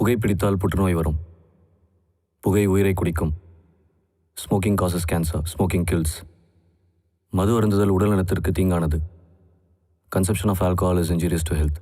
புகைப்பிடித்தால் புற்றுநோய் வரும். புகை உயிரை குடிக்கும். Smoking causes cancer. Smoking kills. மது அருந்துதல் உடல் நலத்திற்கு தீங்கானது. Consumption of alcohol is injurious to health.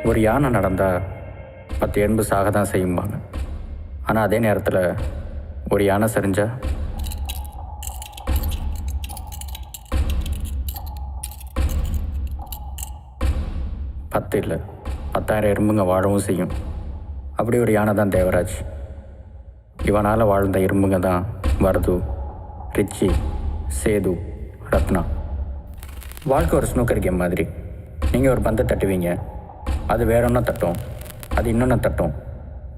ஒரு யானை நடந்தால் 10 எறும்பு சாக தான் செய்யும்பாங்க. ஆனால் அதே நேரத்தில் ஒரு யானை சரிஞ்சா பத்து இல்லை 10,000 எறும்புங்க வாழவும் செய்யும். அப்படி ஒரு யானை தான் தேவராஜ். இவனால் வாழ்ந்த எறும்புங்க தான் வரது, ரிச்சி, சேது, ரத்னா. வாழ்க்கை ஒரு ஸ்னூக்கர் கேம் மாதிரி. நீங்கள் ஒரு பந்தை தட்டுவீங்க, அது வேற ஒன்றா தட்டும், அது இன்னொன்று தட்டும்.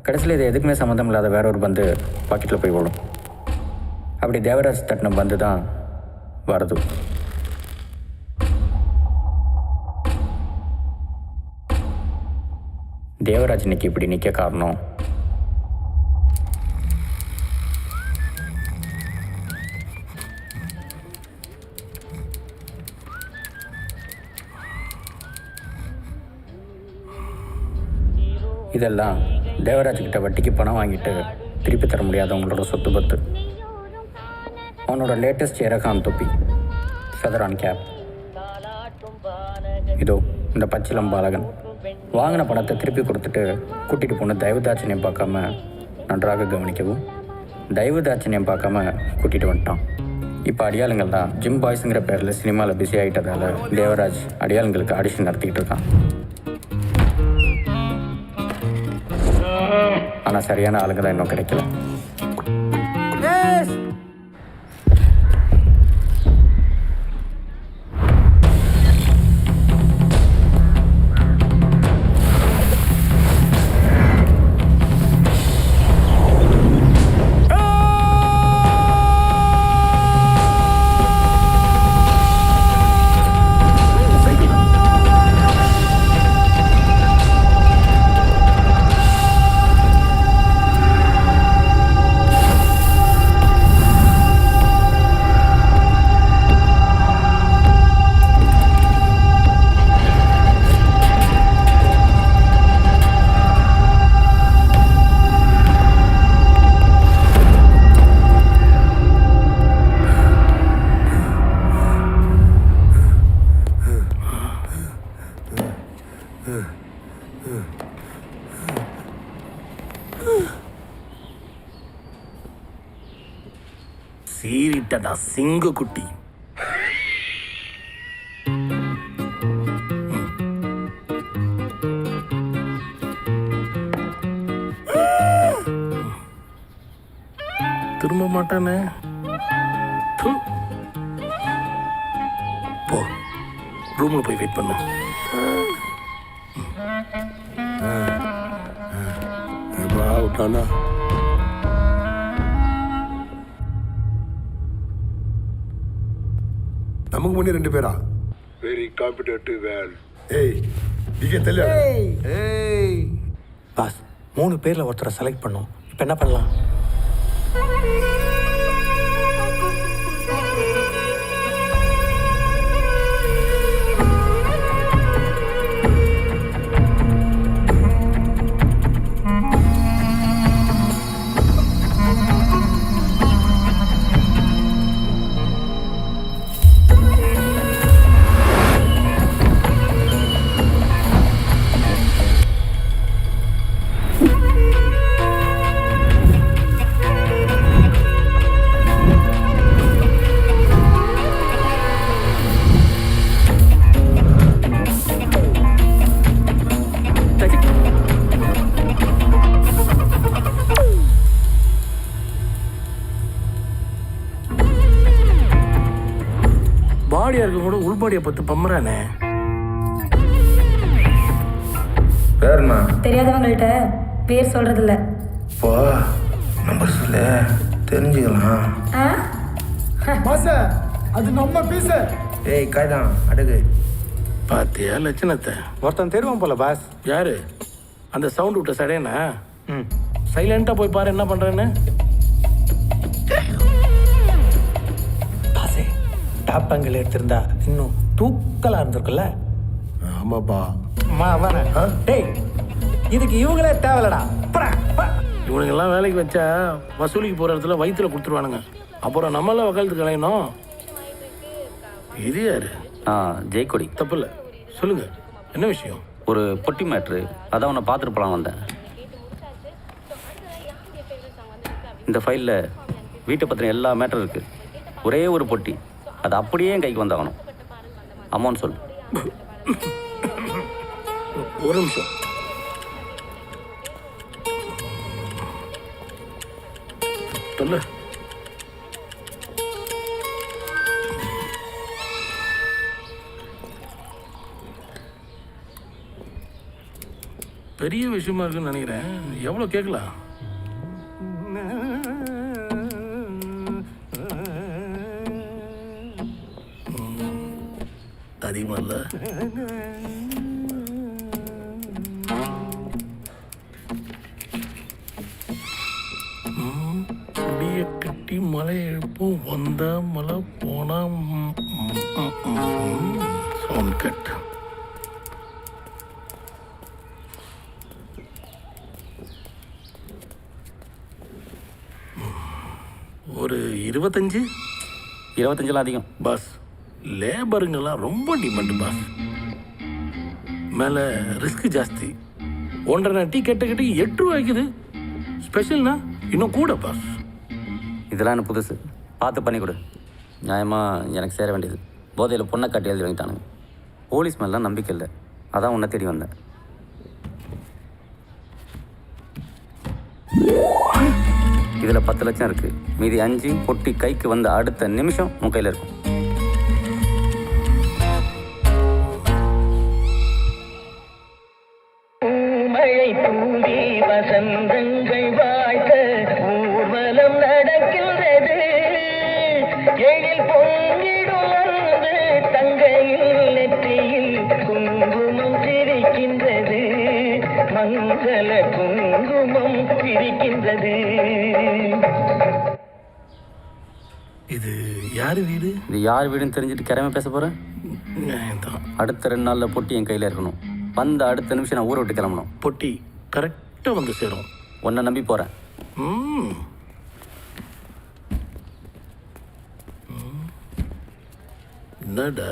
கடைசியில் இது எதுக்குமே சம்மந்தம் இல்லாத வேற ஒரு பந்து பாக்கெட்டில் போய் விழும். அப்படி தேவராஜ் தட்டின பந்து தான் வரது. தேவராஜ் இன்னைக்கு இப்படி நிற்க காரணம் இதெல்லாம் தேவராஜ்கிட்ட வட்டிக்கு பணம் வாங்கிட்டு திருப்பி தர முடியாதவங்களோட சொத்து பத்து. அவனோட லேட்டஸ்ட் எரகான் தொப்பி, ஃபெதரான் கேப். இதோ இந்த பச்சிலம் பாலகன் வாங்கின பணத்தை திருப்பி கொடுத்துட்டு கூட்டிகிட்டு போன தயவுதாட்சணியம் பார்க்காம, நன்றாக கவனிக்கவும், தயவுதாட்சணியம் பார்க்காம கூட்டிகிட்டு வந்துட்டான். இப்போ அடியாளுங்கள் தான் ஜிம் பாய்ஸுங்கிற பேரில் சினிமாவில் பிஸி ஆகிட்டதால் தேவராஜ் அடியாளுங்களுக்கு ஆடிஷன் நடத்திக்கிட்டு இருக்கான். ஆனால் சரியான ஆளுங்க தான் இன்னும் கிடைக்கல. மாட்டிக்கிட்டடா சிங்கு குட்டி. திரும்ப மாட்டானே. ப்பு. போ ரூம்ல போய் வெயிட் பண்ணு. விட்டானா நமக்கு முன்னே 2 பேரா? வெரி காம்படிட்டிவ் வேல். ஏய் நீங்க தெரியல. ஏய் பாஸ் 3 பேரில் ஒருத்தரை செலக்ட் பண்ணோம். இப்போ என்ன பண்ணலாம்? பாடியா இருக்க கூட உள்பாடியை பத்து பம்புறானே. பேருண்ணா தெரியாதவங்கள்ட்ட பேர் சொல்றதில்ல. இப்போ நம்பர் சொல்ல தெரிஞ்சுக்கலாம். பாச அது நம்ம பீச. ஏய் காய்தான் அடகு. பாத்தியா லட்சணத்தை? ஒருத்தன் தேடுவான் போல பாஸ். யாரு அந்த சவுண்ட் விட்ட சடையனா? சைலண்டா போய் பாரு என்ன பண்றேன்னு. பாஸே டாப் ஆங்கிள் எடுத்திருந்தா இன்னும் தூக்கலாக இருந்திருக்குல்ல. ஆமாப்பா. டேய் இதுக்கு இவங்களே தேவையில்லடா. இவனுங்கெல்லாம் வேலைக்கு வச்சா வசூலிக்கு போகிற இடத்துல வயிற்றுல கொடுத்துருவானுங்க. அப்புறம் நம்மளாம் வக்காலத்து கலையணும். இது யாரு? ஜெயக்கொடி. தப்பு இல்லை, சொல்லுங்க என்ன விஷயம்? ஒரு பொட்டி மேட்ரு, அதான் உன்னை பார்த்துட்டு போகலாம் வந்தேன். இந்த ஃபைலில் வீட்டை பற்றின எல்லா மேட்டரும் இருக்குது. ஒரே ஒரு பொட்டி, அது அப்படியே என் கைக்கு வந்தாகணும். அமௌண்ட் சொல்லு. ஒரு நிமிஷம். சொல்லு. பெரிய விஷயமா இருக்குன்னு நினைக்கிறேன். எவ்வளோ கேட்கலாம்? அதிகமா இல்லை. முடிய கட்டி மலை எழுப்போம், வந்தா மலை போனா சவுண்ட் கட். ஒரு 25 அதிகம் பாஸ். லேபருங்கெல்லாம் ரொம்ப டிமாண்டு பாஸ். மேலே ரிஸ்க் ஜாஸ்தி. 1.5 டீ கெட்ட 8 ரூபாய்க்குது. ஸ்பெஷல்னா இன்னும் கூட பாஸ். இதெல்லாம் எனக்கு புதுசு, பார்த்து பண்ணி கொடு. நியாயமாக எனக்கு சேர வேண்டியது. போதையில் பொண்ணை காட்டி எழுதி வாங்கிட்டானுங்க. போலீஸ் மேலாம் நம்பிக்கை இல்லை, அதான் உன்னை தேடி வந்தேன். இதில் 10 லட்சம் இருக்குது. மீதி 5 பொட்டி கைக்கு வந்த அடுத்த நிமிஷம் உன் கையில் இருக்கும். மழை தூவி வசந்தங்கள் வாழ்த்த ஊர்வலம் நடக்கின்றது. எழில் பொங்கிடும் அன்று தங்கையில் நெற்றியில் குங்குமம் சிரிக்கின்றது. மங்கள குங்குமம் சிரிக்கின்றது. இது யார் வீடு? இது யார் வீடுன்னு தெரிஞ்சுட்டு கிளம்ப பேச போகிறேன். அடுத்த 2 நாளில் பொட்டி என் கையில் இருக்கணும். வந்த அடுத்த நிமிஷம் நான் ஊரை விட்டு கிளம்பணும். பொட்டி கரெக்டாக வந்து சேரும். உன்னை நம்பி போகிறேன். என்னடா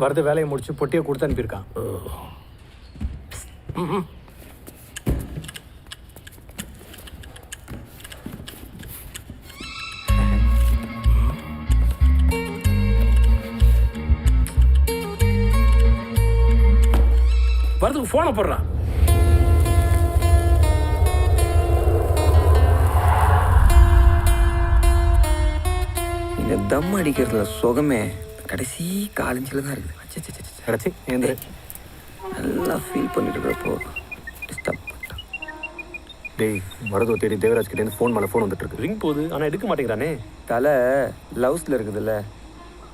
வரது வேலையை முடிச்சு பொட்டியை கொடுத்து அனுப்பியிருக்கான். வரதுக்கு ஃபோனை போடுறான். இந்த தம் அடிக்கிறதுல சுகமே கடைசி காலஞ்சில் தான் இருக்குது. கிடச்சி ஏந்திர நல்லா ஃபீல் பண்ணிட்டு இருக்கிறப்போ டிஸ்டர்ப் டேய் வரதோ தேடி தேவராஜ் கிட்டேருந்து ஃபோன் மேலே ஃபோன் வந்துட்டு இருக்கு. ரிங் போகுது ஆனால் எடுக்க மாட்டேங்கிறானே. தலை லவ்ஸில் இருக்குதுல்ல,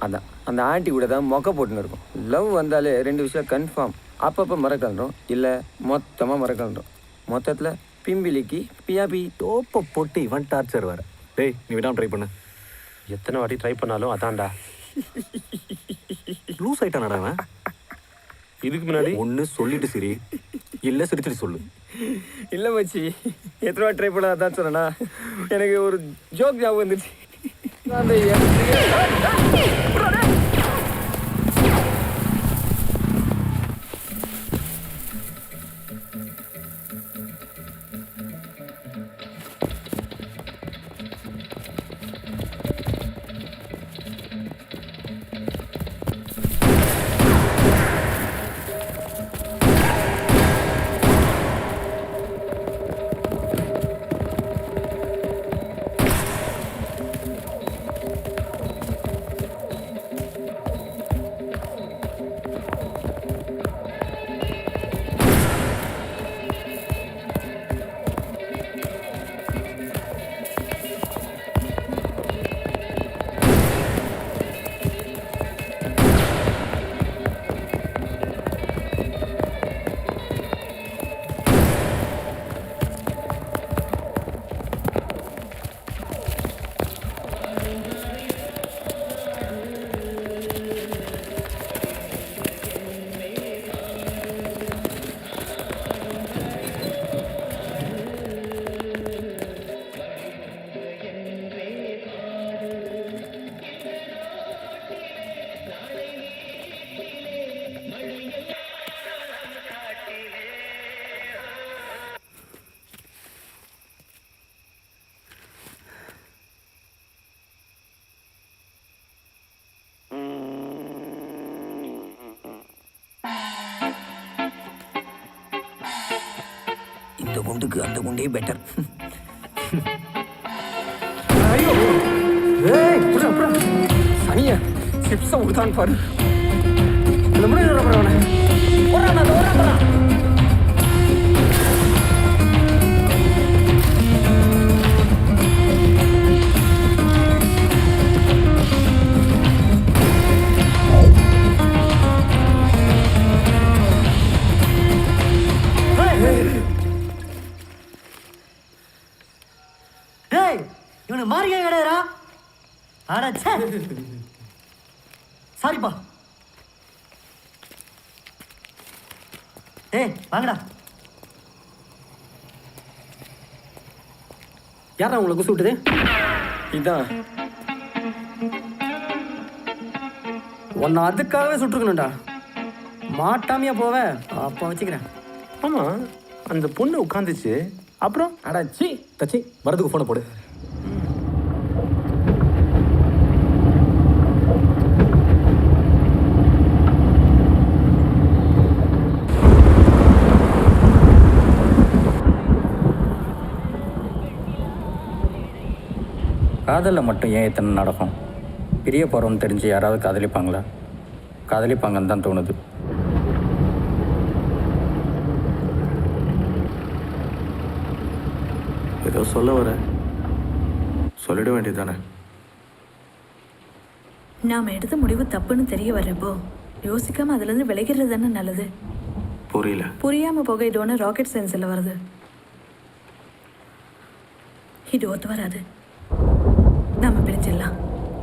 அதான் அந்த ஆண்டி கூட தான் மொக்க போட்டுன்னு இருக்கும். லவ் வந்தாலே 2 விஷயம் கன்ஃபார்ம். அப்பப்போ மறக்கலன்றோம், இல்லை மொத்தமாக மறக்கலன்றோம். மொத்தத்தில் பிம்பிலிக்கு பியாபி. தோப்பை போட்டு இவன் டார்ச்சர் வேறு. டேய் நீ விடாமல் ட்ரை பண்ணு. எத்தனை வாட்டி ட்ரை பண்ணாலும் அதான்டா. லூஸ் ஆயிட்டானடா அவன். இதுக்கு முன்னாடி ஒன்று சொல்லிட்டு சரி, இல்லை சிரிச்சிட்டு சொல்லு. இல்லை மச்சி, எத்தனை வாட்டி ட்ரை பண்ண அதான் சொன்னா. எனக்கு ஒரு ஜோக் ஞாபகம் வந்துச்சு. அந்த இந்த குண்டுக்கு அந்த குண்டே பெட்டர். சனியா சிப்ஸை விடுதான் பாரு. அந்த முன்னாடி இவனுக்கு மாறியே கிடையாதா? அடச்சே, சாரிப்பா. ஏய் வாங்கடா. யாரா உங்களை குசு விட்டுது? இதான் உன்னை அதுக்காகவே சுட்டுருக்கணும்டா. மாட்டாமையா போவ, அப்போ வச்சுக்கிறேன். ஆமாம், அந்த பொண்ணு உட்காந்துச்சு. அப்புறம் அடாச்சி தச்சி வரதுக்கு ஃபோனை போடு. காதலில் மட்டும் ஏன் இத்தனை நடக்கும்? பிரிய போகிறோம்னு தெரிஞ்சு யாராவது காதலிப்பாங்களா? காதலிப்பாங்கன்னு தான் தோணுது. ஏதோ சொல்ல வர சொல்லிட வேண்டியதானே. நாம் எடுத்த முடிவு தப்புன்னு தெரிய வர்றப்போ யோசிக்காம அதுலேருந்து விலகிறது தானே நல்லது. புரியல. புரியாமல் போக இது ஒன்று ராக்கெட் சயின்ஸில் வருது. இது ஒத்து வராது. நாம பிரிஞ்சிடலாம்.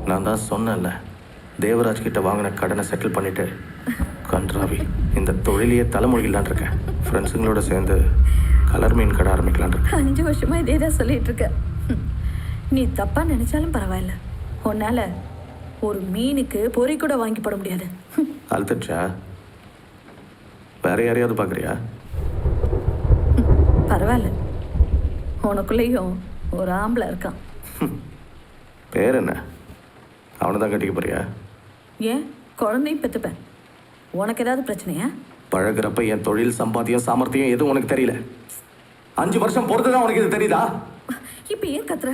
நான் தான் சொன்னேன்ல, தேவராஜ் கிட்ட வாங்கின கடனை செட்டில் பண்ணிட்டு கன்றாவி இந்த தொழிலையே தலைமொழிகளான் இருக்கேன். ஃப்ரெண்ட்ஸுங்களோட சேர்ந்து கலர் மீன் கடை ஆரம்பிக்கலான் இருக்கேன். 5 வருஷமா இதே தான் சொல்லிட்டு இருக்க. நீ தப்பா நினைச்சாலும் பரவாயில்ல, உன்னால ஒரு மீனுக்கு பொறி கூட வாங்கி போட முடியாது. அழுத்துச்சா? வேற யாரையாவது பார்க்குறியா? பரவாயில்ல, உனக்குள்ளேயும் ஒரு ஆம்பளை இருக்கான். பேர் என்ன? அவனை தான் கட்டிக்க போறியா? ஏன் குழந்தையும் பெற்றுப்பேன். உனக்கு ஏதாவது பிரச்சனையா? பழகிறப்ப என் தொழில் சம்பாத்தியம் சாமர்த்தியம் எதுவும் உனக்கு தெரியல. 5 வருஷம் பொறுத்து தான் உனக்கு இது தெரியுதா? இப்போ ஏன் கத்துற?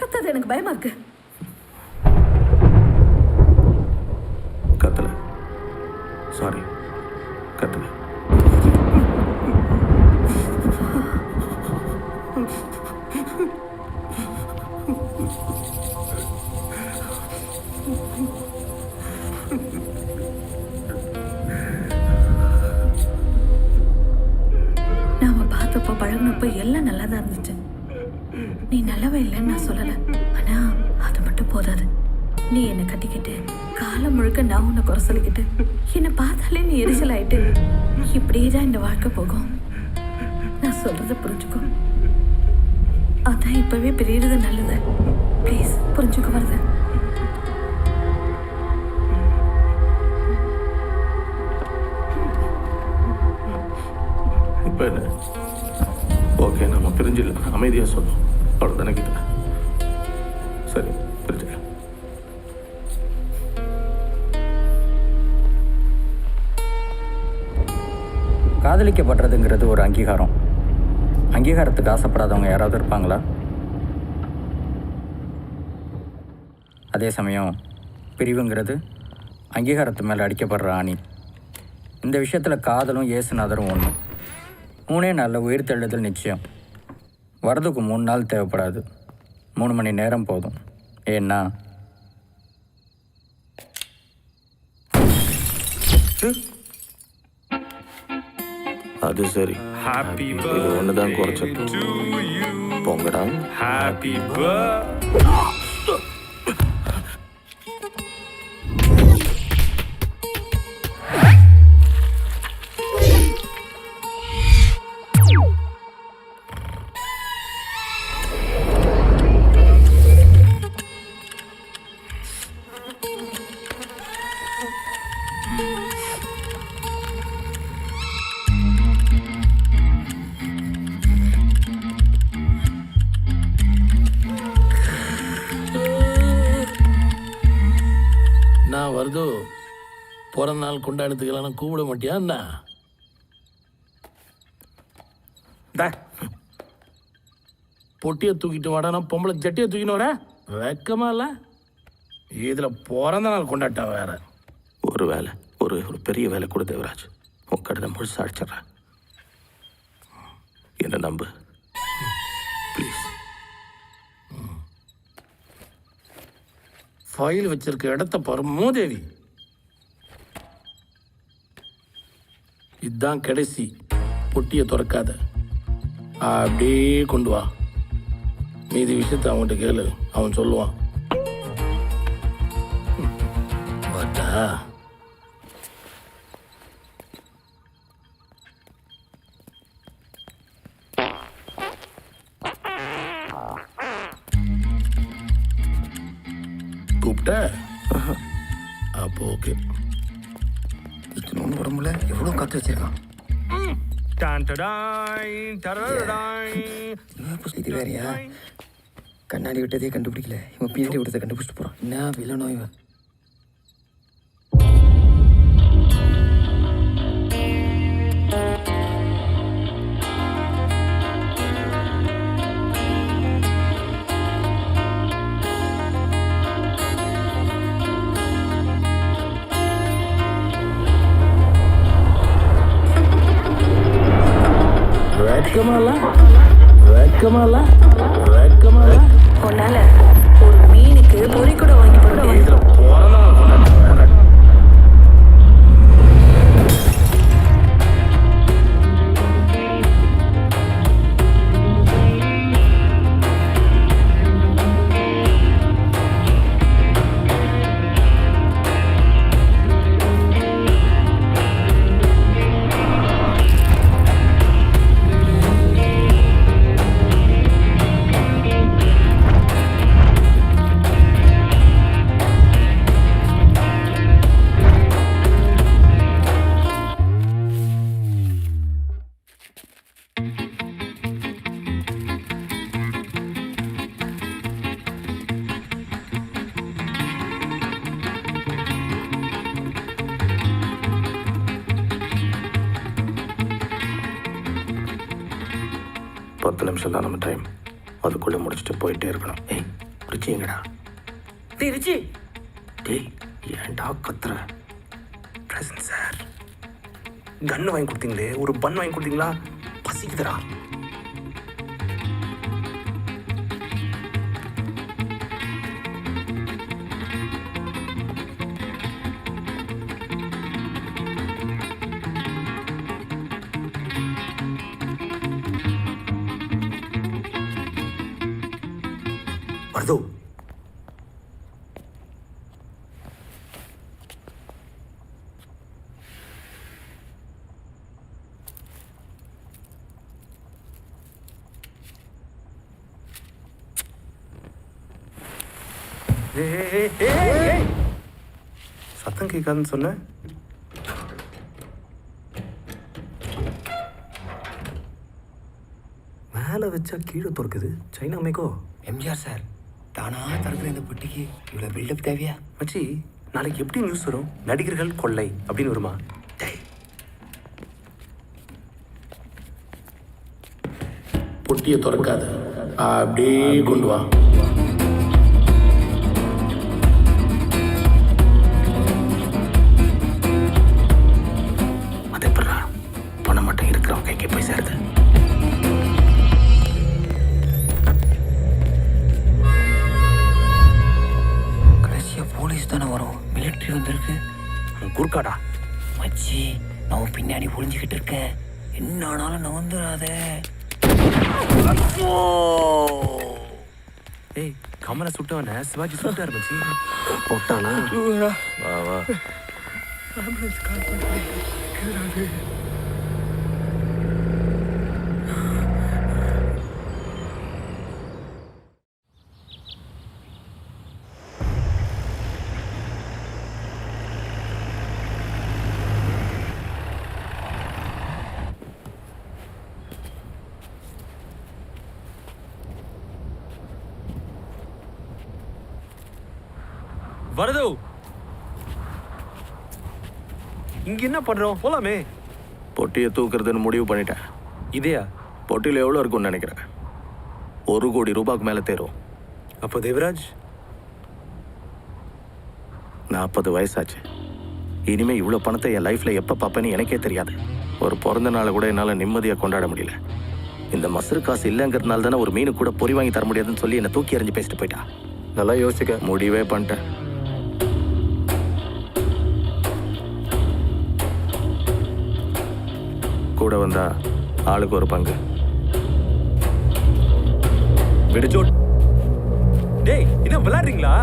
கத்தாது, எனக்கு பயமா இருக்கு. கத்தல. சாரி, கத்தல. நாம பார்த்தப்போ பழகினப்போ எல்லாம் நல்லா தான் இருந்துச்சு. நீ நல்லவ இல்லைன்னு நான் சொல்லலை, ஆனா அது மட்டும் போதாது. நீ என்னை கட்டிக்கிட்டு காலம் முழுக்க நான் உன்னை குறை சொல்லிக்கிட்டு என்னை பார்த்தாலே நீ எரிச்சல் ஆயிட்டு இப்படியே தான் இந்த வாழ்க்கை போகும். நான் சொல்றத புரிஞ்சுக்கோ. அதான் இப்பவே பிரியறது நல்லது. ப்ளீஸ் புரிஞ்சுக்க வருது. இப்போ என்ன? ஓகே, நம்ம பிரிஞ்சிடலாம். அமைதியாக சொல்லும். அவ்வளோதானே கிட்ட. சரி, பிரிஞ்சுக்கலாம். காதலிக்கப்படுறதுங்கிறது ஒரு அங்கீகாரம். அங்கீகாரத்துக்கு ஆசைப்படாதவங்க யாராவது இருப்பாங்களா? அதே சமயம் பிரிவுங்கிறது அங்கீகாரத்து மேலே அடிக்கப்படுற ஆணி. இந்த விஷயத்தில் காதலும் இயேசுநாதரும் ஒன்று. 3 நாளில் உயிர் தெழுதல் நிச்சயம். வரதுக்கு 3 நாள் தேவைப்படாது, 3 மணி நேரம் போதும். ஏன்னா அது சரி, இது ஒண்ணுதான் குறைச்சது. போங்கடா. Happy நான் வருதோ பிறந்த நாள் கொண்டாடுறதுக்கெல்லாம் கூப்பிட மாட்டியா என்ன? பொட்டியை தூக்கிட்டு வாடா, நான் பொம்பளை ஜட்டியை தூக்கின்னு வரேன். வெக்கமா இல்லை? இதில் பிறந்த நாள் கொண்டாட்டா வேற. ஒரு வேலை, ஒரு பெரிய வேலை கூட தேவராஜ். உன் கடனை முழுசா அடிச்சிட்றேன். என்ன நம்பு ப்ளீஸ். ஃபைல் வச்சிருக்க இடத்த பாரு மூதேவி. இதுதான் கடைசி. பொட்டியை திறக்காத, அப்படியே கொண்டு வா. மீதி விஷயத்தை அவன்கிட்ட கேளு, அவன் சொல்லுவான். வாடா. கூப்பிட்ட? அப்போ ஓகே. ஒன்றும் உடம்புல எவ்வளோ காற்று வச்சிருக்கான். இது வேறையா? கண்ணாடி விட்டதே கண்டுபிடிக்கல, இவன் பின்னாடி விட்டதை கண்டுபிடிச்சிட்டு போகிறான். என்ன வில்லனோ இவன். உன்னால ஒரு மீனுக்கு பொறி கூட வாங்கி போட இதுல பிறந்த நாள் கொண்டாட்ட வேற. 10 நிமிஷம் தான் நம்ம டைம். அதுக்குள்ளே முடிச்சுட்டு போயிட்டே இருக்கணும். ஏய் ரிச்சிங்கடா. டேய் ரிச்சி. டேய் ஏன்டா கத்துற? பிரசன்ட் சார், கன்று வாங்கி கொடுத்தீங்களே, ஒரு பன் வாங்கி கொடுத்தீங்களா? பசிக்குதுடா. வருதோ? சத்தம் கேட்காதுன்னு சொன்ன. மேலே வச்சா கீழே துறக்குது. சைனா மேக்கோ. எம்ஜிஆர் சார், தானா திறக்கிற இந்த பொட்டிக்கு இவ்வளோ பில்டப் தேவையா? மச்சி, நாளைக்கு எப்படி நியூஸ் வரும்? நடிகர்கள் கொள்ளை அப்படின்னு வருமா? பொட்டியை திறக்காத, அப்படியே கொண்டு வா. அது எப்படா பணம் மட்டும் இருக்கிறவங்க கைக்கு போய் சேருது? கடைசியாக போலீஸ் தானே வரும். மிலிட்ரி வந்திருக்கு. குறுக்காடா. மச்சி, நான் பின்னாடி ஒளிஞ்சிக்கிட்டு இருக்கேன். என்ன ஆனாலும் நான் வந்துடாத. ஏய், கமலை சுட்டவன சிவாஜி சுட்டார் மச்சி. போட்டானா? வா வா. வருதோ? இங்க என்ன பண்றோம்? போலாமே. பொட்டியை தூக்குறதுன்னு முடிவு பண்ணிட்டேன். இதையா? பொட்டியில் எவ்வளோ இருக்கும்னு நினைக்கிறேன்? 1 கோடி ரூபாய்க்கு மேலே தேரும். அப்போ தேவராஜ் 40 வயசாச்சு. இனிமேல் இவ்வளோ பணத்தை என் லைஃப்பில் எப்போ பார்ப்பேன்னு எனக்கே தெரியாது. ஒரு பிறந்த நாளை கூட என்னால் நிம்மதியாக கொண்டாட முடியல. இந்த மசரு காசு இல்லைங்கிறதுனால தானே ஒரு மீனு கூட பொறி வாங்கி தர முடியாதுன்னு சொல்லி என்னை தூக்கி எறிஞ்சு பேசிட்டு போயிட்டா. நல்லா யோசிக்க. முடிவே பண்ணிட்டேன். கூட வந்தா ஆளுக்கு ஒரு பங்கு. விடுச்சோட். டேய், என்ன விளையாடுறீங்களா?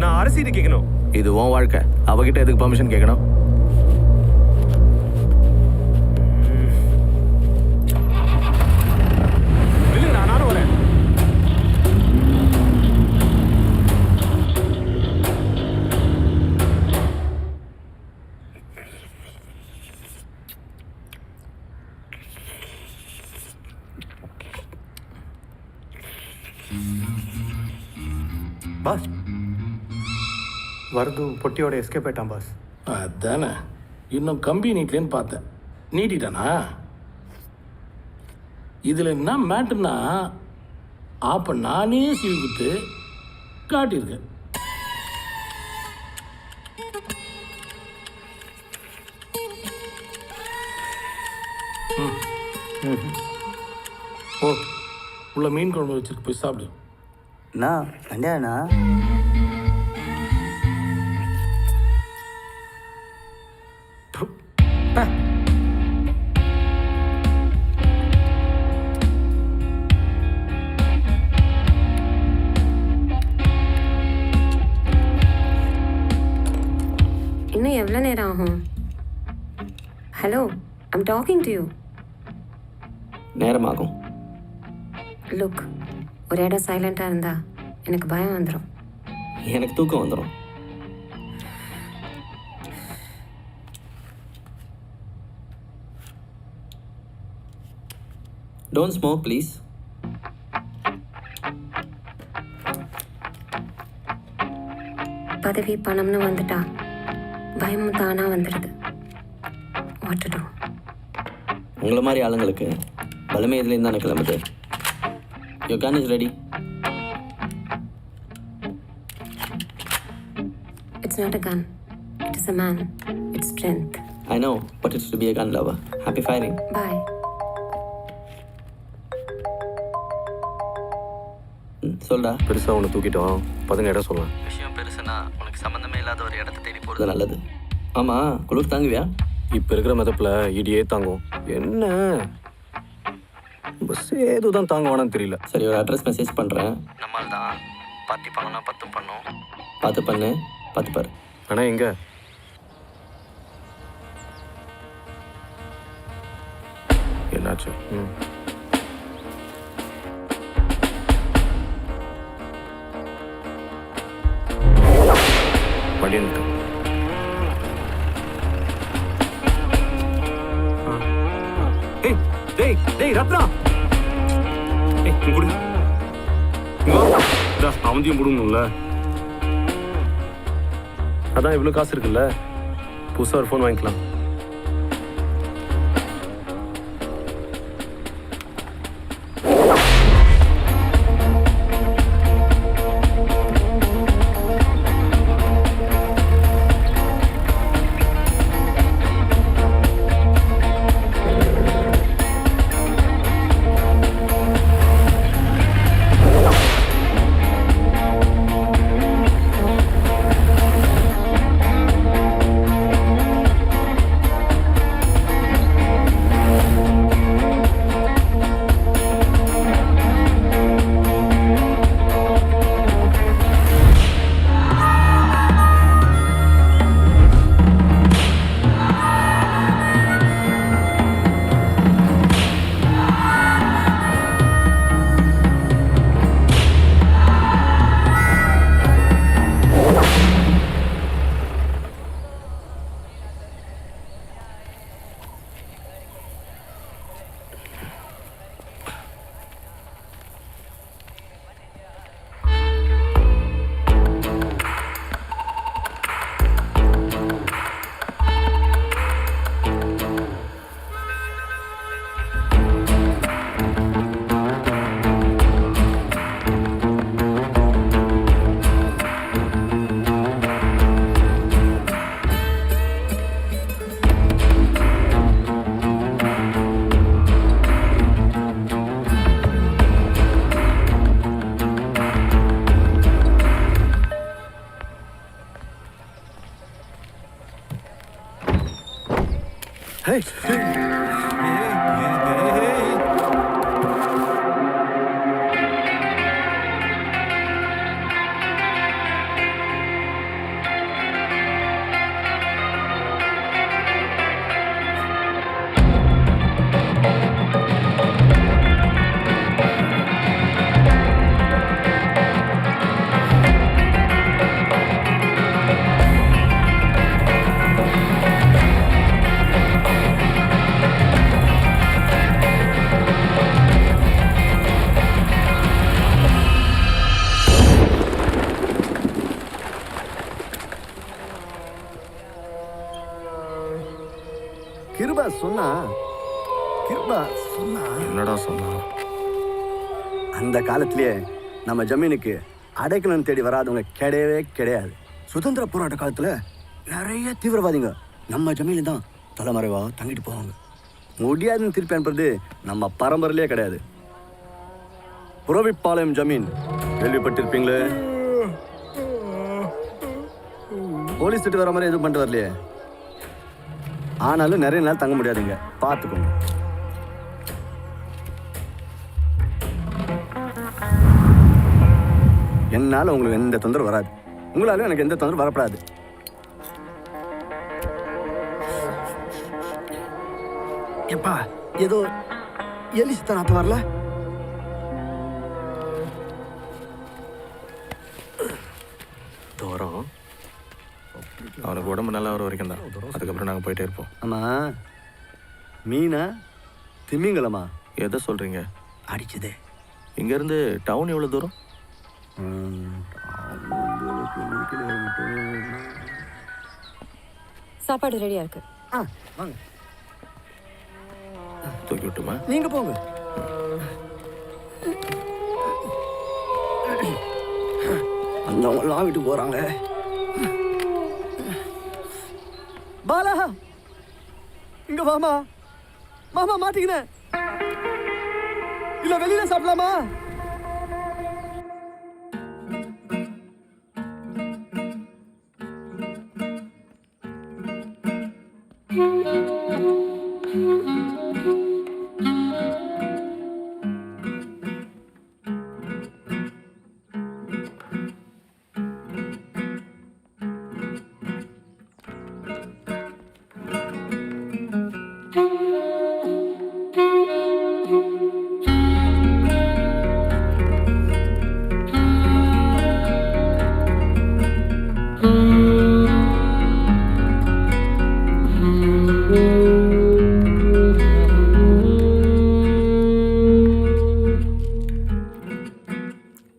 நான் அரசியல் கேட்கணும். இது உன் வாழ்க்கை, அவகிட்ட எதுக்கு பர்மிஷன் கேட்கணும்? நானும் வரேன். பாஸ், வரது பொட்டியோட எஸ்கேப் ஆயிட்டான் பாஸ். அதானே, இன்னும் கம்பி நீட்லேன்னு பார்த்தேன். நீட்டிட்டானா? இதில் என்ன மேட்டுன்னா, அப்போ நானே சீவி குத்து காட்டியிருக்கேன். ஓ, உள்ள மீன் குழம்பு வச்சுருக்கு, போய் சாப்பிடு. அண்ணா, கண்டியாண்ணா. இன்னும் எவ்வளோ நேரம் ஆகும்? Hello, I'm talking to you. நேரமாகும். லுக், ஒரு இடம் சைலண்ட்டாக இருந்தால் எனக்கு பயம் வந்துடும். எனக்கு தூக்கம் வந்துடும். Don't smoke please. பதவி பணம்னு வந்துட்டா பயமும் தானாக வந்துடுது. What to to? உங்களை மாதிரி ஆளுங்களுக்கு பலமே இதுலேருந்து தானே கிளம்புது. Your gun is ready. It's not a gun. It is a man. It's strength. I know, but it's to be a gun lover. Happy firing. Bye. சொல்டா. பெருசாக ஒன்று தூக்கிட்டோம் பதுங்க இடம் சொல்லலாம். விஷயம் பெருசுனா உனக்கு சம்மந்தமே இல்லாத ஒரு இடத்த தேடி போகிறது நல்லது. ஆமாம், குளிர் தாங்குவியா? இப்போ இருக்கிற மெதப்பில் இடியே தாங்கும். என்ன பஸ் ஏதுதான் தாங்குவானான்னு தெரியல. சரி, ஒரு அட்ரஸ் மெசேஜ் பண்ணுறேன். நம்மால் தான் பார்ட்டி பண்ணோன்னா 10 பண்ணோம். பார்த்து பண்ணு, பார்த்து பாரு. ஆனால் எங்கே? என்னாச்சு? வண்டி நிறுத்து. ஏய் டேய் டேய் ரத்னா, ஏய் இங்க குடு. அவந்தியும் முடுங்கணும்ல. அதான் இவ்வளோ காசு இருக்குல்ல, புதுசாக ஒரு ஃபோன் வாங்கிக்கலாம். Hey! கிருபா சொன்னா என்னடா சொன்னா? அந்த காலத்திலேயே நம்ம ஜமீனுக்கு அடைக்கலம் தேடி வராதவங்க கிடையவே கிடையாது. சுதந்திர போராட்ட காலத்தில் நிறைய தீவிரவாதிங்க நம்ம ஜமீனில் தான் தலைமறைவா தங்கிட்டு போவாங்க. முடியாதுன்னு திருப்பி அனுப்புறது நம்ம பரம்பரையிலே கிடையாது. புறவிப்பாளையம் ஜமீன் கேள்விப்பட்டிருப்பீங்களே. போலீஸ் திட்டு வர மாதிரி எதுவும் பண்ணிட்டு வரலையே. ஆனாலும் நிறைய நாள் தங்க முடியாதுங்க, பார்த்துக்கோங்க. என்னால் உங்களுக்கு எந்த தொந்தரவு வராது, உங்களாலும் எனக்கு எந்த தொந்தரவு வரப்படாது. எப்பா ஏதோ எலி சித்த நாற்றம் வரல? தோரம் அவனுக்கு உடம்பு நல்லா வர வரைக்கும் தான், அதுக்கப்புறம் நாங்கள் போயிட்டே இருப்போம். ஆமாம், மீனா திமிங்கலமா? எதை சொல்கிறீங்க? அடிச்சதே. இங்கேருந்து டவுன் எவ்வளோ தூரம்? சாப்பாடு ரெடியா இருக்கு. வாங்க, தூக்கி விட்டுமா? நீங்க போங்க. அந்தவங்களாம் வீட்டுக்கு போகிறாங்க. பாலா இங்க வாமா. மாமா மாட்டிக்கினேன். இல்லை வெளியில சாப்பிடலாமா?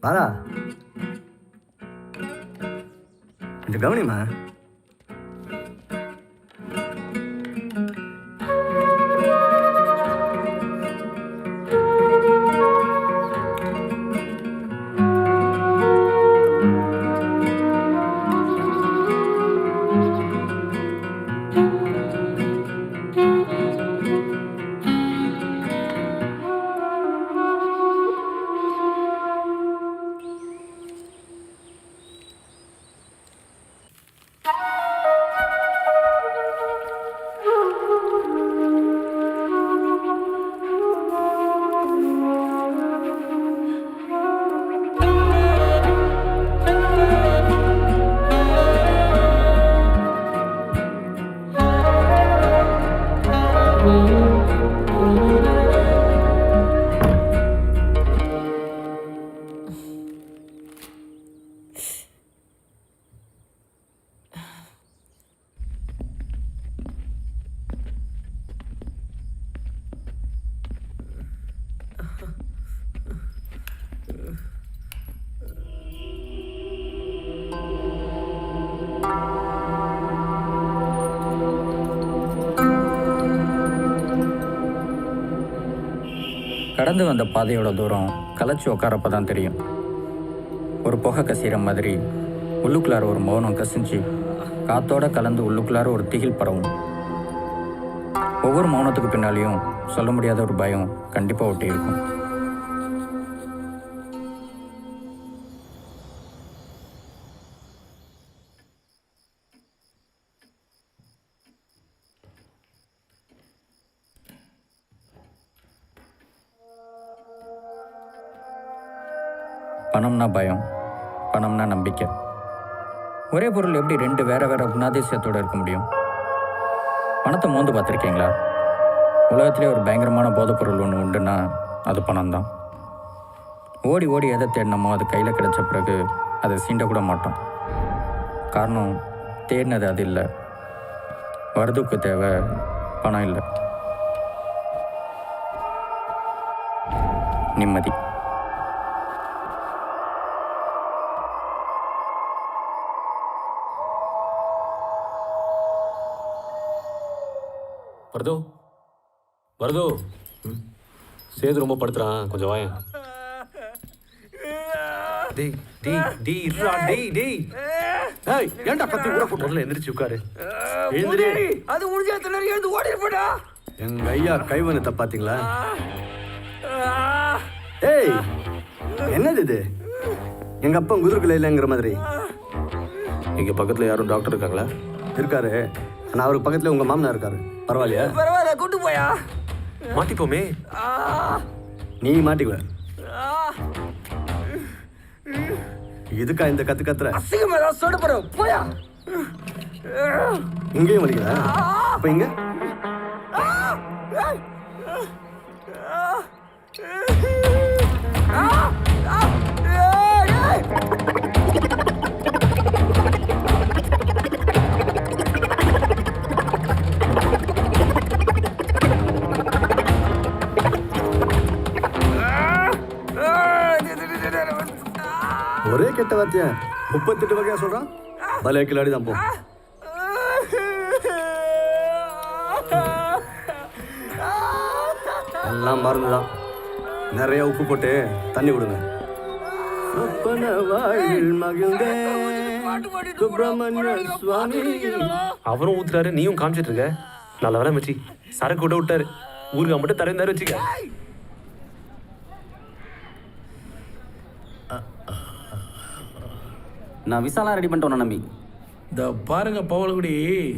பாலா கொஞ்சம் கவனிமா. கடந்து வந்த பாதையோட தூரம் கலைச்சி உட்காரப்ப தான் தெரியும். ஒரு புகை கசிகிற மாதிரி உள்ளுக்குள்ளார ஒரு மௌனம் கசிஞ்சு காத்தோட கலந்து உள்ளுக்குள்ளார ஒரு திகில் பரவும். ஒவ்வொரு மௌனத்துக்கு பின்னாலேயும் சொல்ல முடியாத ஒரு பயம் கண்டிப்பாக ஒட்டி இருக்கும். பணம்னா பயம், பணம்னா நம்பிக்கை. ஒரே பொருள் எப்படி ரெண்டு வேற வேற குணாதிசயத்தோடு இருக்க முடியும்? பணத்தை மோந்து பார்த்துருக்கீங்களா? உலகத்திலே ஒரு பயங்கரமான போதைப்பொருள் ஒன்று உண்டுன்னா அது பணம் தான். ஓடி ஓடி எதை தேடினமோ அது கையில் கிடைச்ச பிறகு அதை சீண்டக்கூட மாட்டோம். காரணம் தேடினது அது இல்லை, வரதுக்கு தேவை பணம் இல்லை, நிம்மதி. வரதோ வரதோ, சேது ரொம்ப படுத்துறான், கொஞ்சம் வாயேன். டேய் டேய் டேய் இருடா, டேய் டேய் ஏய் ஏன்டா கத்தி கூட போட்டு முதல்ல எந்திரிச்சு உட்காரு. எழுந்திரி. அது முடிஞ்சா திணறி எழுந்து ஓடி போடா. எங்க ஐயா கைவனத்தை பாத்தீங்களா? ஏய் என்னது இது? எங்க அப்பா குதிர்குல இல்லைங்கிற மாதிரி. இங்க பக்கத்துல யாரும் டாக்டர் இருக்காங்களா? இருக்காரு, ஆனா அவருக்கு பக்கத்துல உங்க மாமனா இருக்காரு. பரவாயில்லையா? பரவாயில்ல, கூட்டு போயா. மாட்டிப்போமே. நீ மாட்டிக்குவ. இதுக்கா இந்த கத்து கத்துற? அசிங்கமா ஏதாவது சொல்ல போற, போயா. இங்கேயும் வலிக்குதா? அப்ப இங்க ஒரே கெட்ட வார்த்தையா 38 வகையா சொல்றான். பலே கிளாடி தான் போ. எல்லாம் மருந்துதான். நிறைய உப்பு போட்டு தண்ணி விடுங்க. சொப்பன வாழ்வில் மகிழ்ந்தே சுப்பிரமணிய சுவாமி. அவரும் ஊத்துறாரு, நீயும் காமிச்சிட்டு இருக்க. நல்ல வேலை மச்சி, சரக்கு விட விட்டாரு. ஊருக்கு மட்டும் தரந்தாரு வச்சுக்க. நான் விசாலாம் ரெடி பண்ணிட்டோம் நம்பி. இந்த பாருங்க பவளகுடி,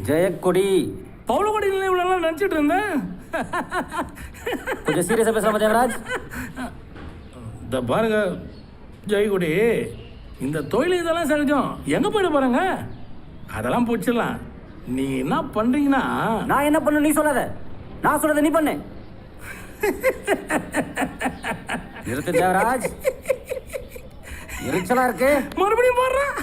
ஜெயக்கொடி. பவளகுடி இவ்வளோ நினச்சிட்டு இருந்தேன். கொஞ்சம் சீரியஸாக பேசலாமா தேவராஜ்? இந்த பாருங்க ஜெயக்குடி, இந்த தொழில் இதெல்லாம் சகஜம். எங்கே போயிட போகிறாங்க, அதெல்லாம் போச்சிடலாம். நீ என்ன பண்ணுறீங்கன்னா, நான் என்ன பண்ணு நீ சொல்லாத, நான் சொல்றதை நீ பண்ணு. நிறுத்து தேவராஜ், எரிச்சலா இருக்கு. மறுபடியும் போடுறேன்.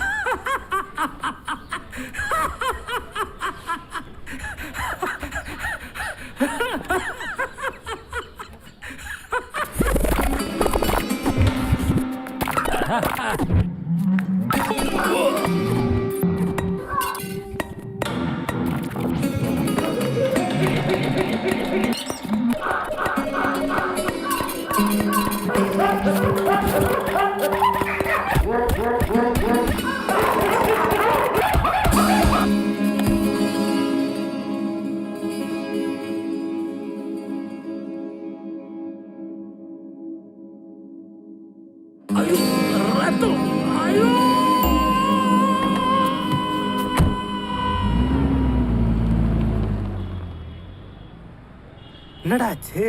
என்னடாச்சு?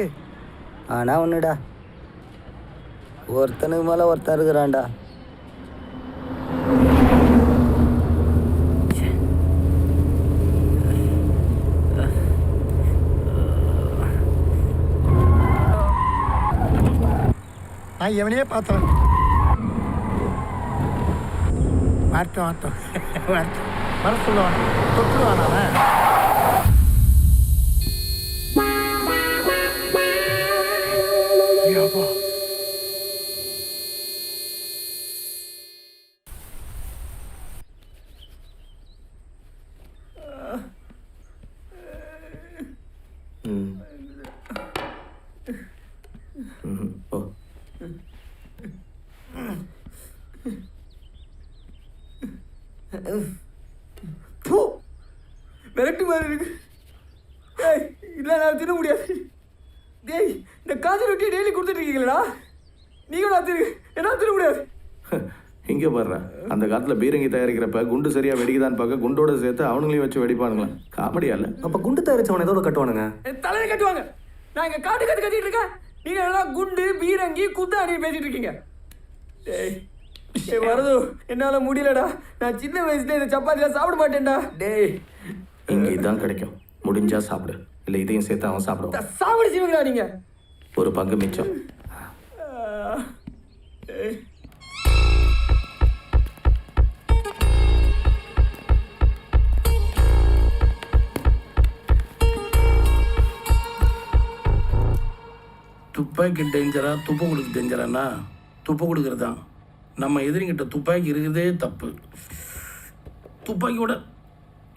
ஆனால் ஒன்றுடா, ஒருத்தனுக்கு மேலே ஒருத்தன் இருக்கிறான்டா. நான் எவனையே பார்த்தவன். வரட்டும் வரட்டும் வரட்டும், வர சொல்லுவான், தொட்டுடுவான் அவன். ஓ விரட்டு மாதிரி இருக்கு. டேய் இல்லை, நான் தின்ன முடியாது. டேய், இந்த காய்ச்சல் ரொட்டியை டெய்லி கொடுத்துட்டு இருக்கீங்களா? நீங்களும் திரு, என்ன தின்ன முடியாது. இங்கே பாடுறேன், அந்த காலத்தில் பீரங்கி தயாரிக்கிறப்ப குண்டு சரியாக வெடிக்குதான்னு பார்க்க குண்டோட சேர்த்து அவனுங்களையும் வச்சு வெடிப்பானுங்களா? காமெடியா இல்லை? அப்போ குண்டு தயாரிச்சவனை ஏதோ கட்டுவானுங்க. என் தலையை கட்டுவாங்க. நான் இங்கே காட்டு கட்டிட்டு இருக்கேன், நீங்கள் எல்லாம் குண்டு பீரங்கி குத்தாடி பேசிட்டு இருக்கீங்க. டேய் வரது, என்னால் முடியலடா. நான் சின்ன வயசுல இந்த சப்பாத்திலாம் சாப்பிட மாட்டேன்டா. டேய், இங்கே இதான் கிடைக்கும், முடிஞ்சா சாப்பிடு, இல்லை இதையும் சேர்த்து அவன் சாப்பிடுவான். சாப்பிடு செய்வீங்களா நீங்கள்? ஒரு பங்கு மிச்சம். துப்பாக்கி டேஞ்சரா துப்பு கொடுக்கு டேஞ்சரானா? துப்பு கொடுக்கறது தான். நம்ம எதிரிங்கிட்ட துப்பாக்கி இருக்கிறதே தப்பு. துப்பாக்கியோட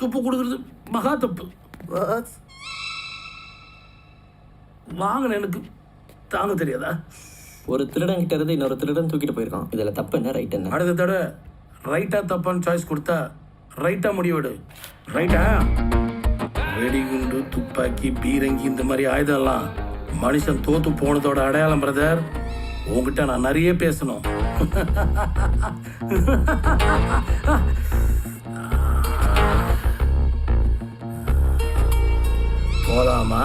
துப்பு கொடுக்கறது மகா தப்பு. வாங்கின எனக்கு தாங்க தெரியாதா? ஒரு திருடன் கிட்ட இருந்து இன்னொரு திருடன் தூக்கிட்டு போயிருக்கான். இதில் தப்பு என்ன, ரைட் என்ன? அடுத்த தடவை ரைட்டா தப்பான்னு சாய்ஸ் கொடுத்தா ரைட்டா முடிவெடு. ரைட்டா? வெடிகுண்டு துப்பாக்கி பீரங்கி இந்த மாதிரி ஆயுதம்லாம் மனுஷன் தோத்து போனதோட அடையாளம் பிரதர். உங்ககிட்ட நான் நிறைய பேசணும். போலாமா?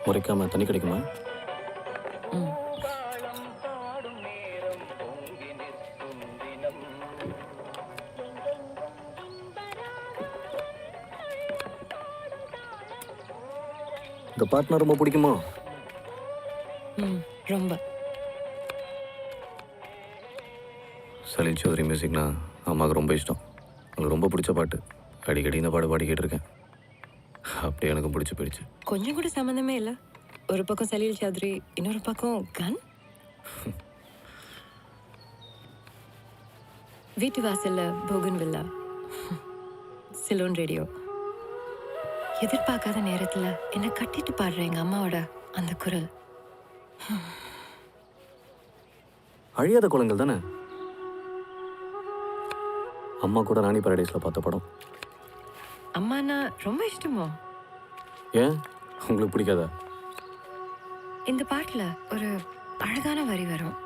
முறைக்காம தண்ணி கிடைக்குமா? இந்த பாட்னா ரொம்ப பிடிக்குமா? ரொம்ப. சலீல் சௌத்ரி மியூசிக்னா அம்மாவுக்கு ரொம்ப இஷ்டம். அவங்களுக்கு ரொம்ப பிடிச்ச பாட்டு. அடிக்கடி இந்த பாடு பாடிக்கிட்டு இருக்கேன். அப்படியே எனக்கும் பிடிச்சி போயிடுச்சு. கொஞ்சம் கூட சம்மந்தமே இல்லை. ஒரு பக்கம் சலீல் சௌத்ரி, இன்னொரு பக்கம் கன். வீட்டு வாசல்ல போகன் வில்லா, சிலோன் ரேடியோ. எதிர்பார்க்காத நேரத்துல என்னை கட்டிட்டு பாடுற எங்க அம்மாவோட அந்த குரல். அழியாத குளங்கள் தானே. அம்மா கூட ராணி பாரடைஸ்ல பார்த்த படம். அம்மானா ரொம்ப இஷ்டமோ? ஏன் உங்களுக்கு பிடிக்காதா? இந்த பாட்டுல ஒரு அழகான வரி வரும்.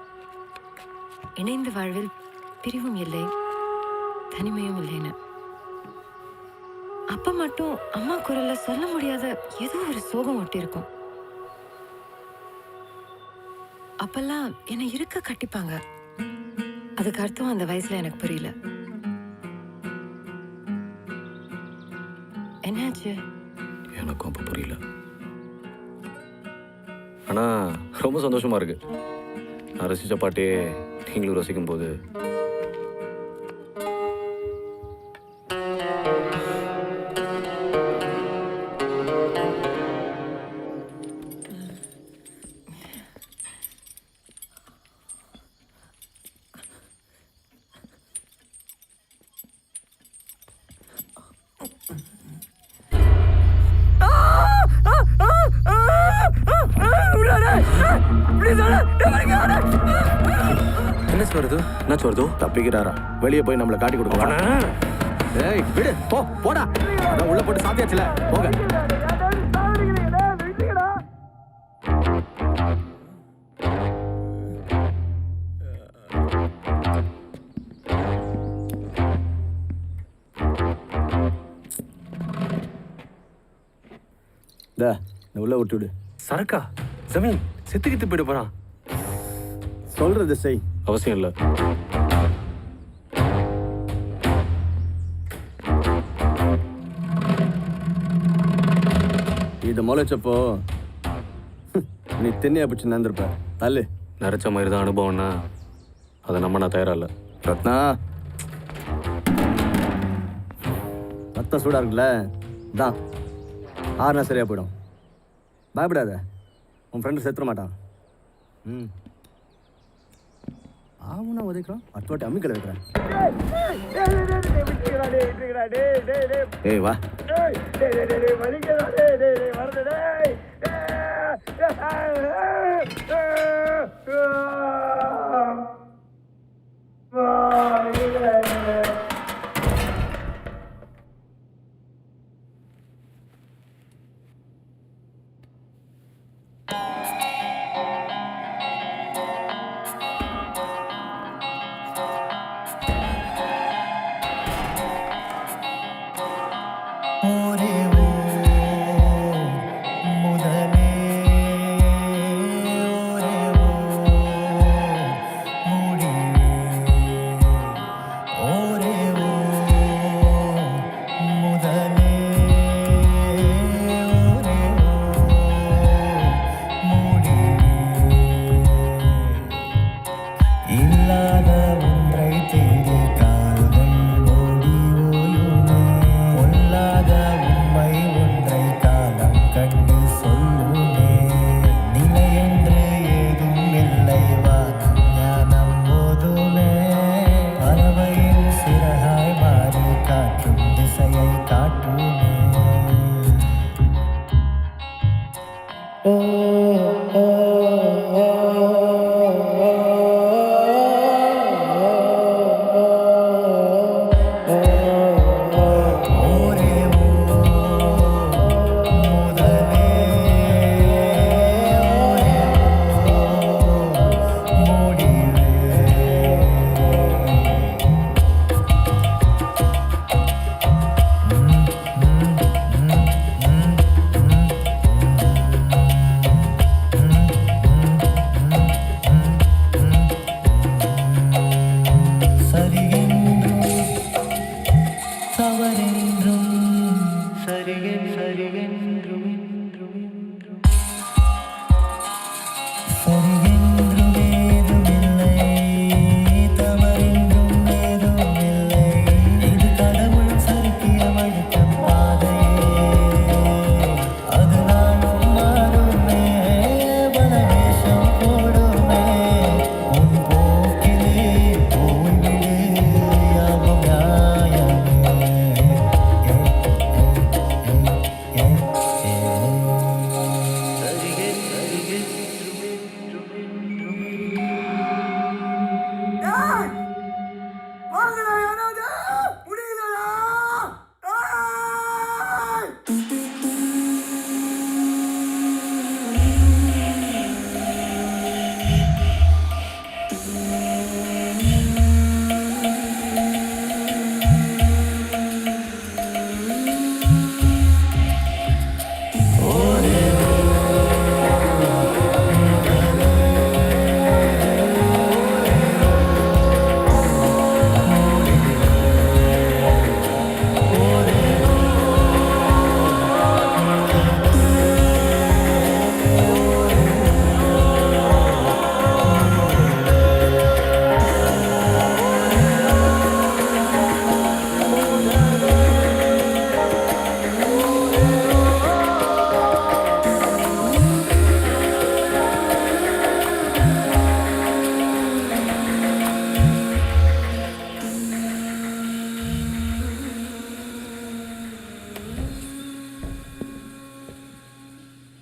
இணைந்த வாழ்வில் பிரிவும் இல்லை, தனிமையும் இல்லைன்னு. அப்ப மட்டும் அம்மா குரல்ல சொல்ல முடியாத ஏதோ ஒரு சோகம் ஒட்டி இருக்கும். அப்பெல்லாம் என்னை இருக்க கட்டிப்பாங்க. அதுக்கு அர்த்தம் அந்த வயசுல எனக்கு புரியல. என்னாச்சு? எனக்கும் அப்போ புரியல. ஆனால் ரொம்ப சந்தோஷமா இருக்கு. நான் ரசித்த பாட்டே நீங்களும் ரசிக்கும் போது என்ன வருது? தப்பிக்கிறாரா? வெளியே போய் நம்மளை காட்டி கொடுக்கலாம். ஏய் விடு, போ போடா. அதான் உள்ள போட்டு சாத்தியாச்சுல, போங்க. உள்ள விட்டு விடு. சரக்கா ஜமீன் செத்துக்கிட்டு போயிட போறான். சொல்றது செய். அவசியம் இல்லை. இதை முளைச்சப்போ நீ தென்னையா பிடிச்சி நடந்திருப்ப. தள்ளு. நிறைச்ச மாதிரி தான் அனுபவம்னா அதை நம்ம நான் தயாரா இல்லை. ரத்னா, ரத்தம் சூடாக இருக்குல்ல, தான் ஆறுனா சரியாக போயிடும். பயப்படாத, உன் ஃப்ரெண்டு செத்துற மாட்டான். ஆவுனா உதைக்கிறான், அடுத்த வாட்டி அம்மிக்கலை வைக்கிறேன். ஏய் வா.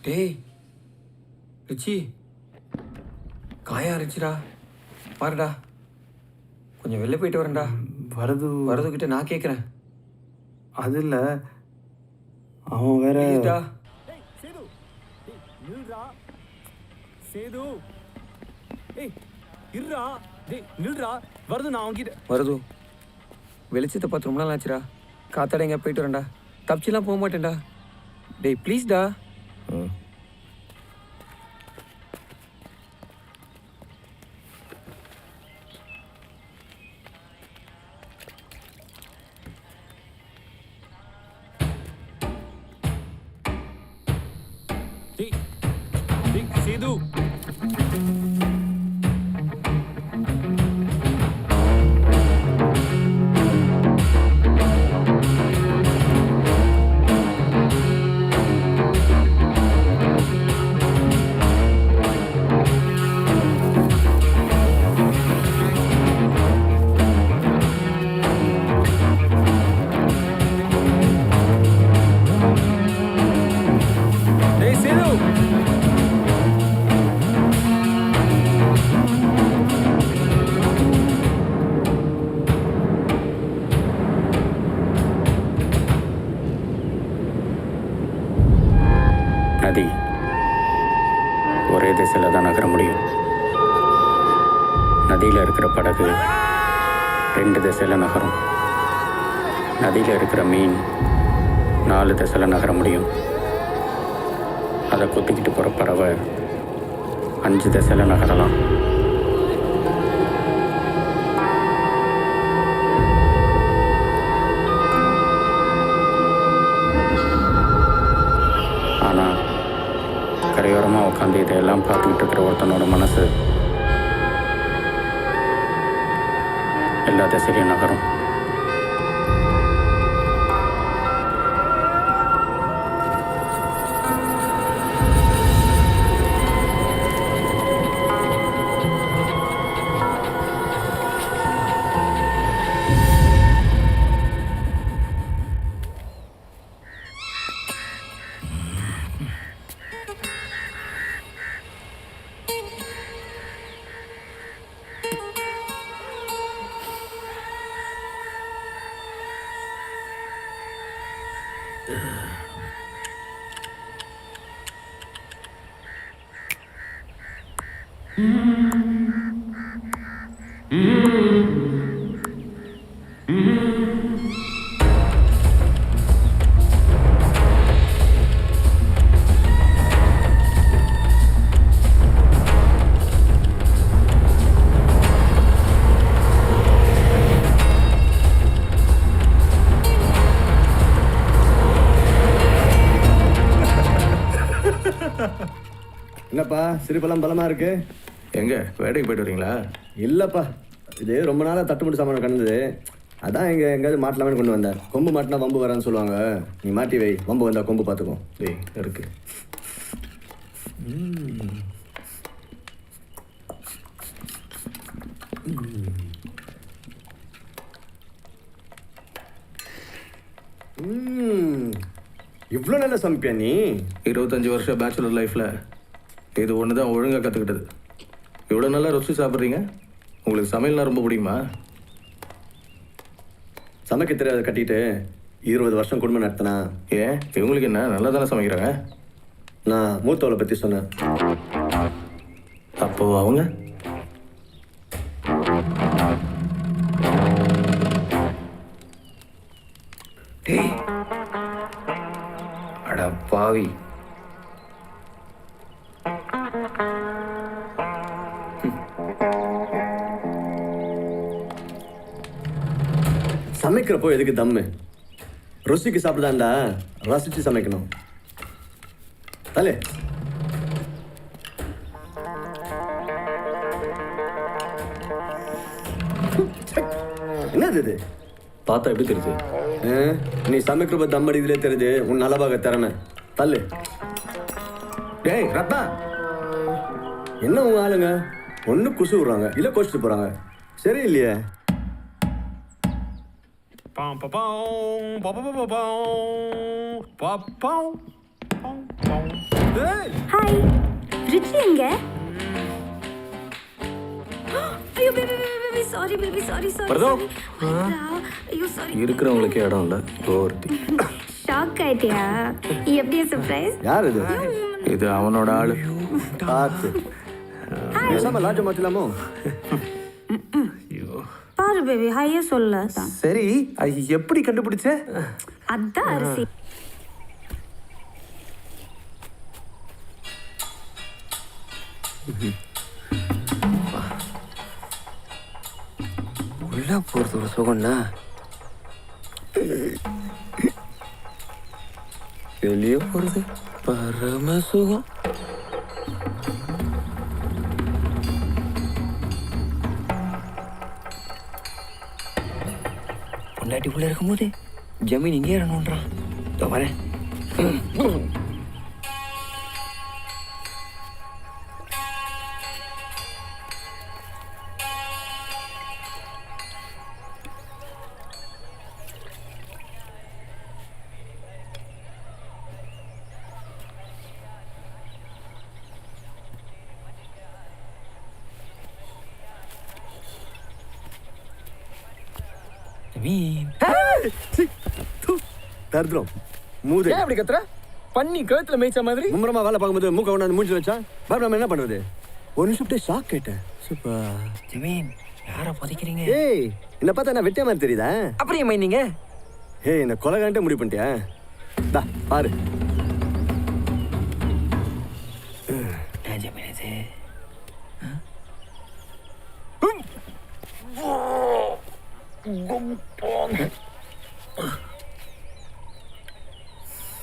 டேய் ரிச்சி காயா ரிச்சிடா பாருடா கொஞ்சம் வெளில போயிட்டு வரேன்டா. வரதுக்கிட்ட நான் கேட்குறேன். அது இல்லை, அவன் வேற. வருது வெளிச்சத்தை பார்த்து ரொம்ப நாள் ஆச்சுடா. காத்தாட எங்கே போயிட்டு வரேன்டா. தப்பிச்சுலாம் போக மாட்டேன்டா. டேய் ப்ளீஸ்டா. சேது நதி ஒரே திசையில் தான் நகர முடியும். நதியில் இருக்கிற படகு 2 திசையில் நகரும். நதியில் இருக்கிற மீன் 4 திசையில் நகர முடியும். அதை கொத்திக்கிட்டு போகிற பறவை 5 திசையில் நகரலாம். ஆனால் கரையோரமாக உட்காந்து இதையெல்லாம் பார்த்துக்கிட்டு இருக்கிற ஒருத்தனோட மனசு எல்லா திசையிலையும் நகரும். என்னப்பா சிரிப்பெல்லாம் பலமாக இருக்கு? எங்கே வேட்டைக்கு போய்ட்டு வரீங்களா? இல்லைப்பா, இது ரொம்ப நாளாக தட்டுமுட்டு சாமான கிடந்தது. அதான் இங்கே எங்கேயாவது மாட்டலாமே கொண்டு வந்தேன். கொம்பு மாட்டினா வம்பு வரான்னு சொல்லுவாங்க. நீ மாட்டி வை, வம்பு வந்தால் கொம்பு பார்த்துக்கோ. டேய் இருக்கு. இவ்வளோ நல்லா சமைப்பியா நீ? 25 வருஷம் பேச்சுலர் லைஃப்பில் இது ஒன்று தான் ஒழுங்காக கற்றுக்கிட்டது. இவ்வளோ நல்லா ருசி சாப்பிட்றீங்க. உங்களுக்கு சமையல்னால் ரொம்ப பிடிக்குமா? சமைக்க தெரியாத கட்டிட்டு 20 வருஷம் குடும்பம் நடத்தினா. ஏன் இவங்களுக்கு என்ன நல்லா தானே சமைக்கிறாங்க? நான் மூத்தவளை பற்றி சொன்னேன். அப்போ அவங்க டேய் அட பாவி, சமைக்கிறப்போ எதுக்கு தம்மு? ருசிக்கு சாப்பிடாண்டா, ரசிச்சு சமைக்கணும். தலே என்னது இது? பார்த்தா எப்படி தெரியுது? நீ சமைக்கிறப்ப தம் அடிக்கிறதே தெரியுது. உன் நலபாக திறமை. தள்ளு. டேய் ரத்தா, என்ன உங்க ஆளுங்க ஒன்று குசு விடுறாங்க, இல்லை கோச்சிட்டு போறாங்க. சரி இல்லையே? ஏய் ரிச்சி எங்க? ஐயோ baby sorry baby sorry sorry. வரதோ? ஐயோ சாரி. இருக்கிறவங்களுக்கே இடம் இல்லை ஒருத்தி. ஷாக் ஆயிட்டியா? எப்படி சர்ப்ரைஸ்? யார் இது? இது அவனோட ஆளு. பார்த்து பேசாம லாட்ஜ மாத்தலாமோ? பாரு பேபி ஹையா சொல்ல. சரி அது எப்படி கண்டுபிடிச்ச? அதான் அரிசி. உள்ள போகிறது ஒரு சுகம்னா வெளியே போகிறது பரம சுகம். பொண்டாட்டிக்குள்ளே இருக்கும்போது ஜமீன் இங்கே இறங்கணுன்றான். இதோ வரேன். ஜமீன் தருதுரும் மூது. ஏன் அப்படி கத்துற? பண்ணி கழுத்துல மேய்ச்ச மாதிரி மும்முரமா வேலை பார்க்கும்போது மூக்க கொண்டாந்து மூஞ்சி வச்சா பாபு என்ன பண்றது? ஒரு நிமிஷம் ஷாக் கேட்டேன். சூப்பர். ஜமீன் யாரை புதைக்கிறீங்க? ஏய் என்ன பார்த்தா என்ன வெட்டிய மாதிரி தெரியுதா? அப்படியே மைந்தீங்க. ஏய் இந்த கொலைகாண்டே முடிவு பண்ணிட்டியா? தா பாரு. ஜமீன் இது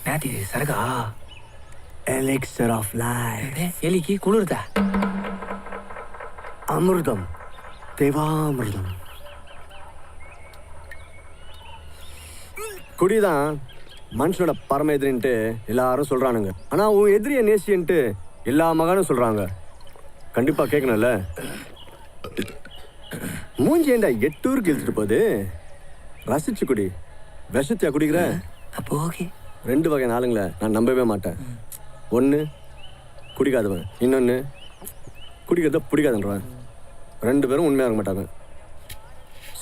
நாத்தி சரகா எலிக்சர் ஆஃப் லைஃப். எலிக்கு குளிர்தா? அமிர்தம், தேவாமிர்தம். குடிதான் மனுஷனோட பரம எதிரின்ட்டு எல்லாரும் சொல்றானுங்க. ஆனா உன் எதிரிய நேசின்ட்டு எல்லா மகனும் சொல்றாங்க. கண்டிப்பா கேட்கணும்ல. மூஞ்சி ஏண்டா 8 ஊருக்கு இழுத்துட்டு போகுது? ரசிச்சு குடி. விஷத்தியா குடிக்கிற? அப்போ ஓகே. 2 வகையான ஆளுங்களை நான் நம்பவே மாட்டேன். ஒன்று குடிக்காதவன், இன்னொன்று குடிக்கிறத பிடிக்காதுன்றவன். 2 பேரும் உண்மையாக இருக்க மாட்டாங்க.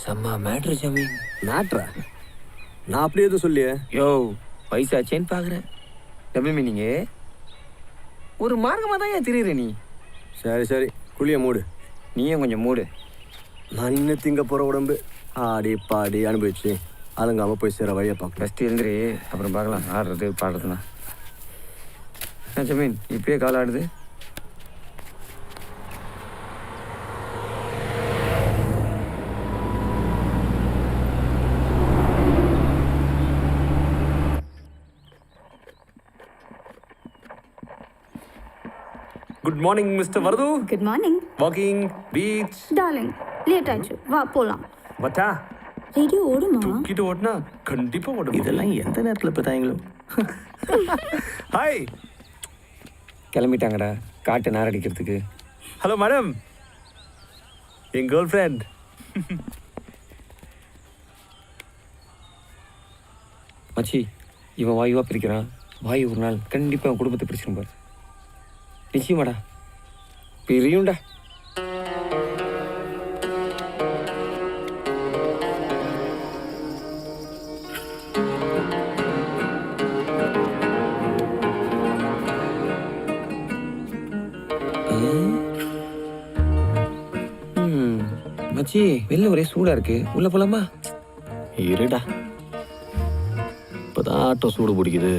செம்ம மேட்ரு ஜமீன். மேட்ரா? நான் அப்படியே எதுவும் சொல்லியே. யோ வயசாச்சேன்னு பார்க்குறேன். டபுள் மீனிங்க ஒரு மார்க்கமாக தான் ஏன் தெரியுற நீ? சரி சரி குழிய மூடு. நீயும் கொஞ்சம் மூடு. மண்ணு திங்க போகிற உடம்பு ஆடி பாடி அனுபவிச்சு அதுங்காமல் போய் சேர வழியை பார்க்க. ஃபஸ்ட்டு எழுந்துரு, அப்புறம் பார்க்கலாம் ஆடுறது பாடுறதுனா. ஜமீன் இப்பயே கால் ஆடுது. குட் மார்னிங் மிஸ்டர் வரது. Good morning walking beach. Darling. Late ஆச்சு, வா போலாம். பட்டா ரேடியோ ஓடுமா? கிட்ட ஓடுனா கண்டிப்பா ஓடும். இதெல்லாம் எந்த நேரத்தில் பார்த்தாங்களோ. ஹாய். கிளம்பிட்டாங்கடா காட்டு நார் அடிக்கிறதுக்கு. ஹலோ மேடம், என் கேர்ள் ஃப்ரெண்ட். மச்சி இவன் வாயுவா பிரிக்கிறான். வாயு ஒரு நாள் கண்டிப்பாக அவன் குடும்பத்தை பிரிச்சிடும் பாரு. நிச்சயமாடா பிரியும்டா. மச்சி வெளில ஒரே சூடா இருக்கு, உள்ள போலாமா? இருடா, இப்போதான் ஆட்டோ சூடு பிடிக்குது.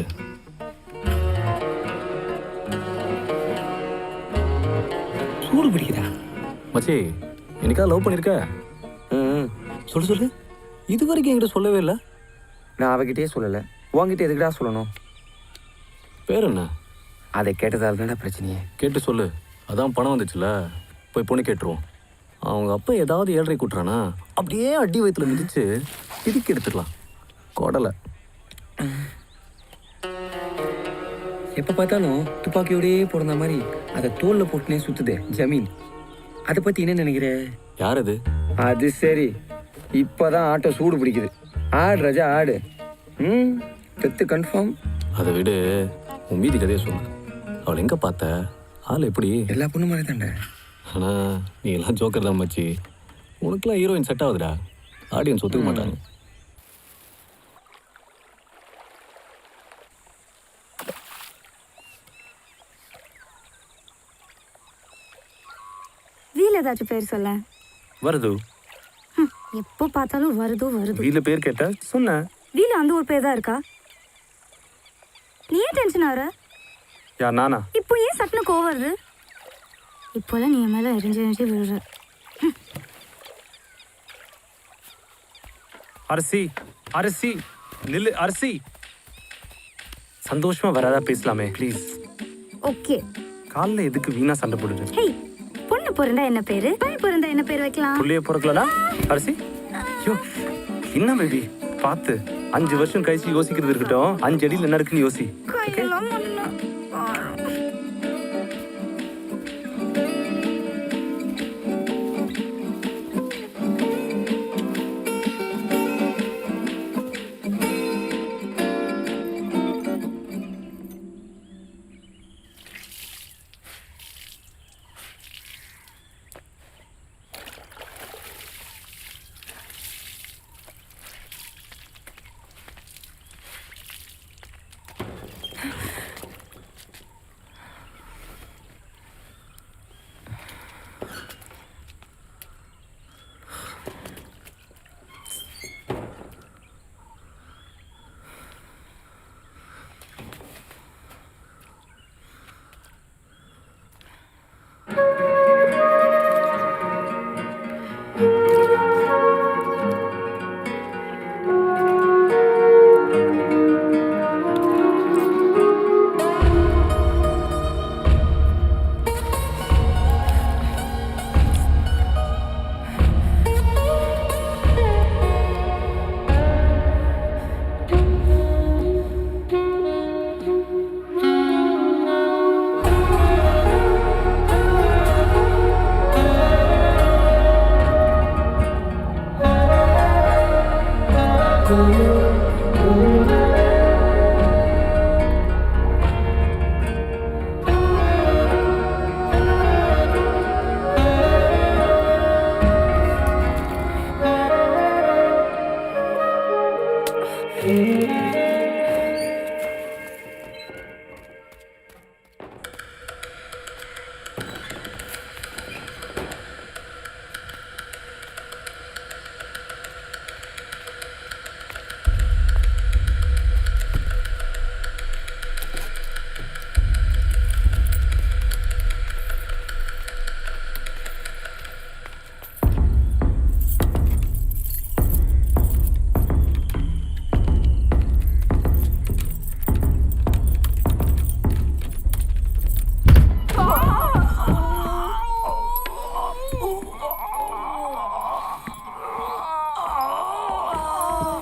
சூடு பிடிக்குதா? மச்சி எனக்கா லவ் பண்ணியிருக்க? சொல்லு சொல்லு. இது வரைக்கும் என்கிட்ட சொல்லவே இல்லை. நான் அவகிட்டே சொல்லலை, உங்ககிட்ட எதுக்குடா சொல்லணும்? பேர் என்ன? அதை கேட்டதால் தானே பிரச்சனையே. கேட்டு சொல்லு. அதான் பணம் வந்துச்சுல, போய் பொண்ணு கேட்டுருவோம். அவங்க அப்பா ஏதாவது 7:30 கூட்டுறானா அப்படியே அடி வயிற்றுல மிதிச்சு பிடிக்க எடுத்துக்கலாம். கொடலை எப்போ பார்த்தாலும் துப்பாக்கியோடயே பிறந்த மாதிரி அதை தோலில் போட்டுனே சுற்றுதே ஜமீன். அதை பற்றி என்ன நினைக்கிற? யார் அது? அது சரி, இப்போதான் ஆட்டோ சூடு பிடிக்குது. ஆடு ராஜா ஆடு. Death confirm. அதை விடு, உன் மீதி கதையை சொல்லு. அவளை எங்கே பார்த்த? ஆள் எப்படி? எல்லா பொண்ணு மாதிரி தான்டா. ஆனால் நீ எல்லாம் ஜோக்கர் தான் மச்சி. உனக்குலாம் ஹீரோயின் செட் ஆகுதுடா. ஆடியன்ஸ் ஒத்துக்க மாட்டாங்க. வீல் ஏதாச்சும் பேர் சொல்ல. வருது. எப்போ பார்த்தாலும் வருது வருது. வீல பேர் கேட்ட சொன்னேன். வீல அந்த ஒரு பேர் தான் இருக்கா? நீ ஏன் டென்ஷன் ஆகுற? யார் நானா? இப்போ ஏன் சட்டுன்னு கோவம் வருது? இப்போலாம் நீ என் மேலே எரிஞ்சு விழுற. அரிசி அரிசி நில்லு அரிசி. சந்தோஷமா வராதா பேசலாமே ப்ளீஸ். ஓகே. காலைல எதுக்கு வீணா சண்டை போடுது? ஹேய், பொண்ணு பிறந்தா என்ன பேரு, பையன் பிறந்தா என்ன பேர் வைக்கலாம்? புள்ளைய பிறக்கலனா அரிசி. ஐயோ என்ன பேபி பார்த்து 5 வருஷம் கழிச்சு யோசிக்கிறது இருக்கட்டும். 5 அடியில் என்ன இருக்குன்னு யோசி. கையெல்லாம் மண்ணு.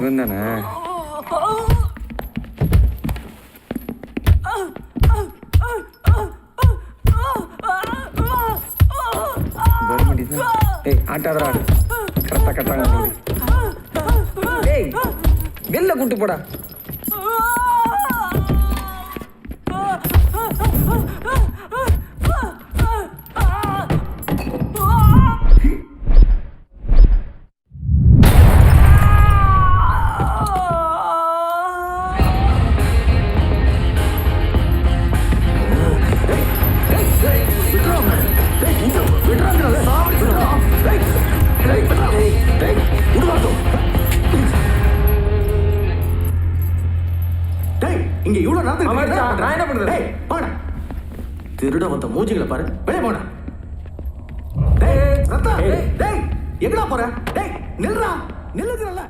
இவன் தானே? டேய் ஆட்டாதரா, கரெக்டாக கட்டாங்க சொல்லி. டேய் வெளில கூட்டு போடா. இங்க இவ்வளவு நான் என்ன பண்றது? திருட வந்த மூஞ்சிகளை பாரு. வெளியே போன. எங்கடா போற? டேய் நில்றா, நில்லுங்கறல.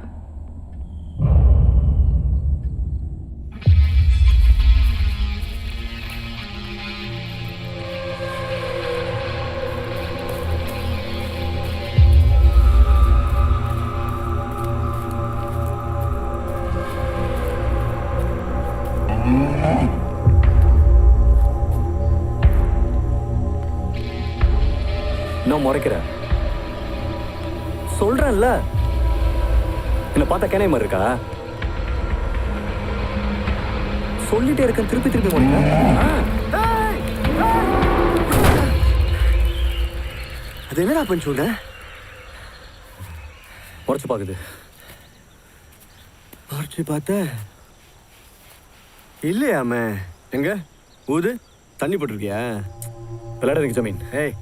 இன்னும் முறைக்கிற சொல்றேன்ல. என்ன பார்த்தா கேனை மாதிரி இருக்கா? சொல்லிட்டே இருக்கேன், திருப்பி திருப்பி முறைக்க. அது என்னடா பண்ணி சொல்ற? உடச்சு பார்க்குது. உடச்சு பார்த்த இல்லையாமே. எங்க ஊது தண்ணி போட்டிருக்கியா? விளையாடுறதுக்கு ஜமீன். ஏய்,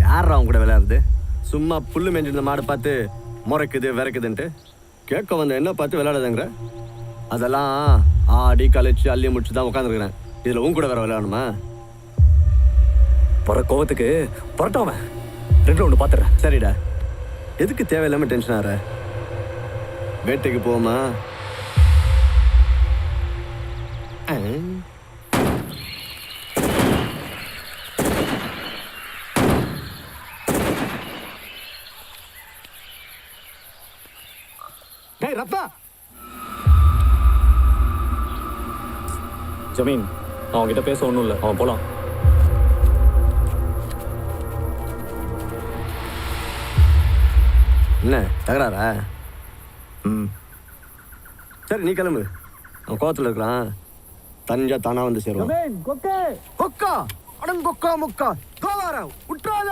யாரா அவங்க கூட விளையாடுறது? சும்மா புல்லு மேஞ்சிருந்த மாடை பார்த்து முறைக்குது விறக்குதுன்ட்டு கேட்க வந்த என்ன பார்த்து விளையாடுதுங்கிற? அதெல்லாம் ஆடி கழிச்சு அள்ளி முடிச்சு தான் உட்காந்துருக்கிறேன். இதில் உன் கூட வேற விளையாடணுமா? வர கோவத்துக்கு புரட்டாம 2 ரவுண்டு பார்த்துறேன். சரிடா, எதுக்கு தேவையில்லாமல் டென்ஷன் ஆகிற? வேட்டைக்கு போமா? டேய் ரப்பா, ஜமீன் அவன்கிட்ட பேச ஒன்றும் இல்லை, அவன் போகலாம். என்ன தகராறா? சரி நீ கிளம்பு. அவன் கோவத்தில் இருக்கிறான், தனிஞ்சா தானா வந்து சேருவான். கொக்கா அடங்கொக்கா முக்கா கோவார விட்டுறாத.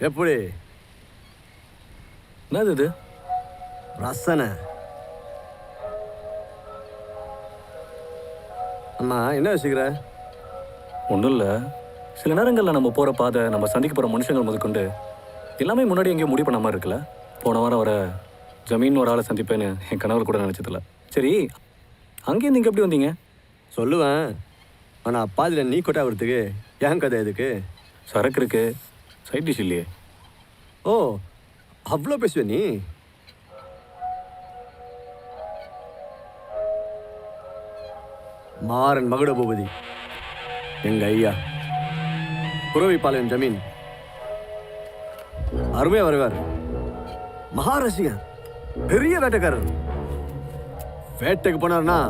எப்படி என்னது இது? ரசனை. அம்மா என்ன யோசிக்கிற? ஒன்றும் இல்லை, சில நேரங்களில் நம்ம போகிற பாதை, நம்ம சந்திக்க போகிற மனுஷங்கள் முதற்கொண்டு எல்லாமே முன்னாடி எங்கேயும் முடிவு பண்ண மாதிரி இருக்குல்ல. போன வாரம் வர ஜமீன் ஒரு ஆளை சந்திப்பேன்னு என் கணவர் கூட நினச்சதில்ல. சரி, அங்கேயும் நீங்கள் எப்படி வந்தீங்க? சொல்லுவேன், ஆனால் பாதியில் நீ கொட்டா வரத்துக்கு ஏன் கதை எதுக்கு? சரக்கு இருக்கு, சைட் டிஷ் இல்லையே. ஓ, அவ்வளோ பேசுவே நீ? மாறன் மகுட பூபதி எங்க ஐயா, குரவிப்பாளையம் ஜமீன், அருமையா வருவார். மகாரசிகன், பெரிய வேட்டைக்காரர். வேட்டைக்கு போனார்னா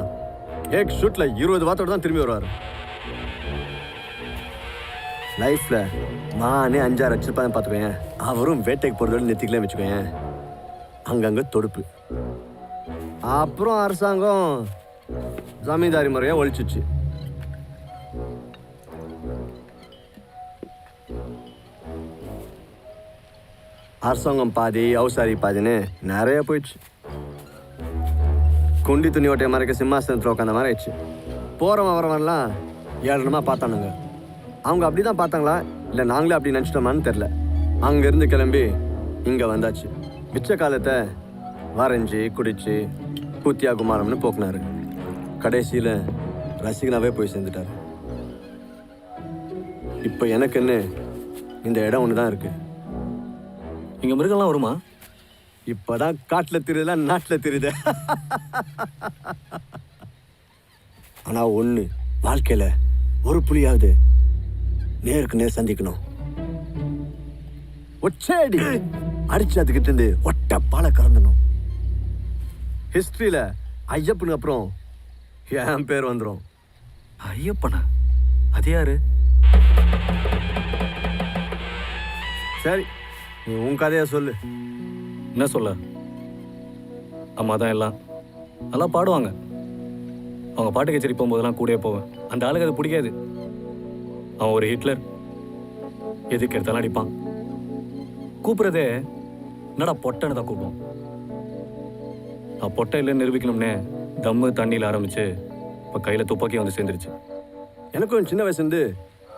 ஏக் ஷூட்ல 20 வாத்தோட தான் திரும்பி வருவார். லைஃப்ல நானே 5-6 வச்சிருப்பேன் பார்த்துக்கோங்க. அவரும் வேட்டைக்கு போகிறதோட நெத்திக்கலே வச்சுக்கோங்க. அங்கங்கே தொடுப்பு. அப்புறம் அரசாங்கம் ஜமீன்தாரி முறையை ஒழிச்சிச்சு. அரசாங்கம் பாதி, அவுசாரி பாதின்னு நிறைய போயிடுச்சு. குண்டி துணி ஓட்டையை மறைக்க சிம்மாசனத்தில் உட்காந்த மாதிரி ஆயிடுச்சு. போகிறவன் வரவன்லாம் ஏழனமாக பார்த்தானுங்க. அவங்க அப்படி தான் பார்த்தாங்களா இல்லை நாங்களே அப்படி நினச்சிட்டோமான்னு தெரில. அங்கேருந்து கிளம்பி இங்கே வந்தாச்சு. மிச்ச காலத்தை வரைஞ்சி குடிச்சு கூத்தியா குமாரம்னு போக்குனாரு. கடைசியில் ரசிகனாகவே போய் சேர்ந்துட்டார். இப்போ எனக்குன்னு இந்த இடம் ஒன்று தான் இருக்குது. இங்கே மிருகம்லாம் வருமா? இப்போ தான் காட்டில் தெரியுதா நாட்டில் தெரியுது. ஆனால் ஒன்று, வாழ்க்கையில் ஒரு புலியாவது நேருக்கு நேர் சந்திக்கணும். ஒச்சேடி அடிச்சு அதுக்கிட்ட இருந்து ஒட்ட பாலை கறந்தணும். ஹிஸ்டரியில ஐயப்பனுக்கு அப்புறம் என் பேர் வந்துடும். ஐயப்பனா? அது யாரு? சரி, நீ உன் கதையை சொல்லு. என்ன சொல்ல? அம்மா தான் எல்லாம் நல்லா பாடுவாங்க. அவங்க பாட்டு கச்சேரி போகும்போதெல்லாம் கூடயே போவேன். அந்த ஆளுக்கு அது பிடிக்காது. அவன் ஒரு ஹிட்லர், எதுக்கு எடுத்தாலும் அடிப்பான். கூப்பிட்றதே என்னடா பொட்டைன்னு தான் கூப்பிடுவோம். நான் பொட்டை இல்லைன்னு நிரூபிக்கணும்னே தம்மு தண்ணியில் ஆரம்பிச்சு இப்போ கையில் துப்பாக்கி வந்து சேர்ந்துருச்சு. எனக்கும் சின்ன வயசுலேருந்து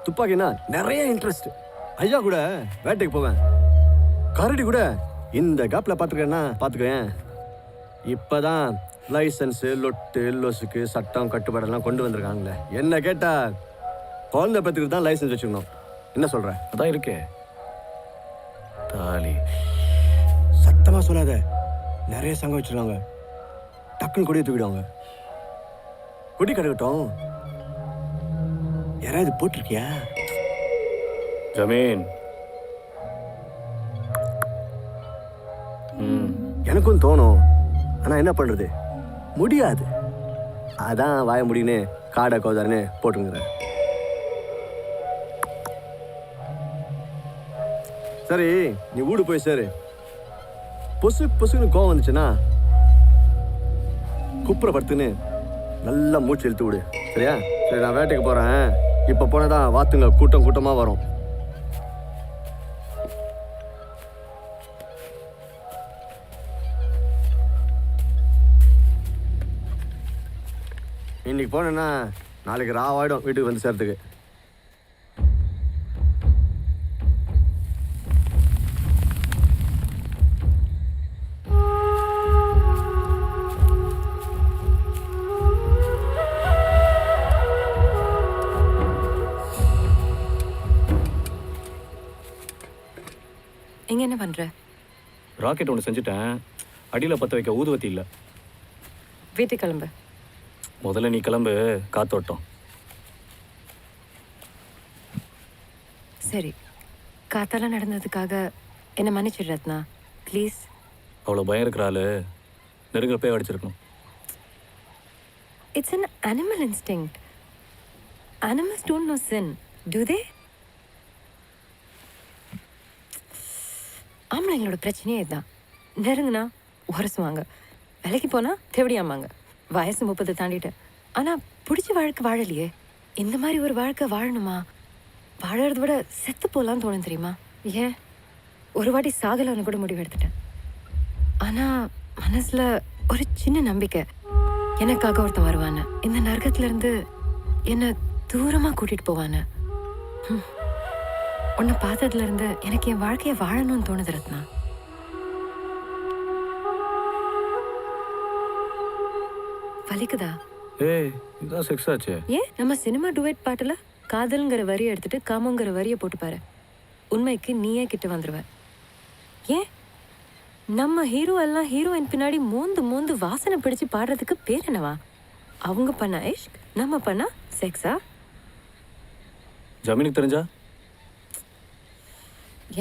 துப்பாக்கினா நிறைய இன்ட்ரெஸ்ட். ஐயா கூட வேட்டைக்கு போவேன். கரடி கூட இந்த கேப்பில் பார்த்துருக்கேன்னா பார்த்துக்கேன். இப்போ தான் லைசன்ஸு லொட்டு லொசுக்கு சட்டம் கட்டுப்பாடெல்லாம் கொண்டு வந்திருக்காங்களே. என்ன கேட்டால் குழந்தை பத்துக்கு தான் லைசன்ஸ் வச்சுக்கணும். என்ன சொல்கிறேன்? அதான் இருக்கே தாலி. சத்தமாக சொல்லாத, நிறைய சங்கம் வச்சுருக்காங்க. டக்குன்னு கொடியை தூக்கிடுவாங்க. கொடி கிடக்கட்டும், யாராவது போட்டிருக்கியா? ஜமீன். எனக்கும் தோணும், ஆனால் என்ன பண்ணுறது, முடியாது. அதான் வாய முடின்னு காடை கோதாருன்னு போட்டுங்கிறேன். சரி, நீ வீடு போய் சேரு. பொசு பொசுன்னு கோவம் வந்துச்சுன்னா குப்புறப்படுத்துன்னு நல்லா மூச்சு இழுத்து விடு. சரியா? சரி, நான் வேட்டைக்கு போகிறேன். இப்போ போனதான் வாத்துங்க கூட்டம் கூட்டமாக வரும். இன்னைக்கு போனேன்னா நாளைக்கு ராவாயிடும் வீட்டுக்கு வந்து சேர்த்துக்கு. இங்க என்ன பண்ற? ராக்கெட் ஒன்று செஞ்சுட்டேன். அடியில் பற்ற வைக்க ஊதுவத்தி இல்லை. வீட்டுக்கு கிளம்பு. முதல்ல நீ கிளம்பு, காத்தோட்டம். சரி, காத்தால நடந்ததுக்காக என்ன மன்னிச்சிடு ரத்னா, ப்ளீஸ். அவ்வளோ பயம் இருக்கிற ஆளு நெருங்கப்பே அடிச்சிருக்கணும். It's an animal instinct. Animals don't know sin, do they? ஆம்பளைங்களோட பிரச்சனையே இதுதான். நெருங்குனா உரசுவாங்க, வேலைக்கு போனால் தேவடியாமாங்க. வயசு 30 தாண்டிட்டேன், ஆனால் பிடிச்ச வாழ்க்கை வாழலையே. இந்த மாதிரி ஒரு வாழ்க்கை வாழணுமா? வாழறத விட செத்து போகலான்னு தோணும் தெரியுமா? ஏன் ஒரு வாட்டி சாகலைன்னு கூட முடிவு எடுத்துட்டேன். ஆனால் மனசில் ஒரு சின்ன நம்பிக்கை, எனக்காக ஒருத்தன் வருவான்னு, இந்த நரகத்துலேருந்து என்னை தூரமாக கூட்டிகிட்டு போவான்னு. உன்னை பார்த்ததுலேருந்து எனக்கு என் வாழ்க்கையை வாழணும்னு தோணுது ரத்னா. வலிக்குதா? ஏய், இதான் செக்ஸ் ஆச்சே. ஏன் நம்ம சினிமா டுவேட் பாட்டில் காதல்ங்கிற வரியை எடுத்துட்டு காமங்கிற வரியை போட்டு பாரு, உண்மைக்கு நீயே கிட்ட வந்துடுவ. ஏன் நம்ம ஹீரோ எல்லாம் ஹீரோயின் பின்னாடி மோந்து மோந்து வாசனை பிடிச்சு பாடுறதுக்கு பேர் என்னவா? அவங்க பண்ணா இஷ்க், நம்ம பண்ணா செக்ஸா? ஜமீனுக்கு தெரிஞ்சா?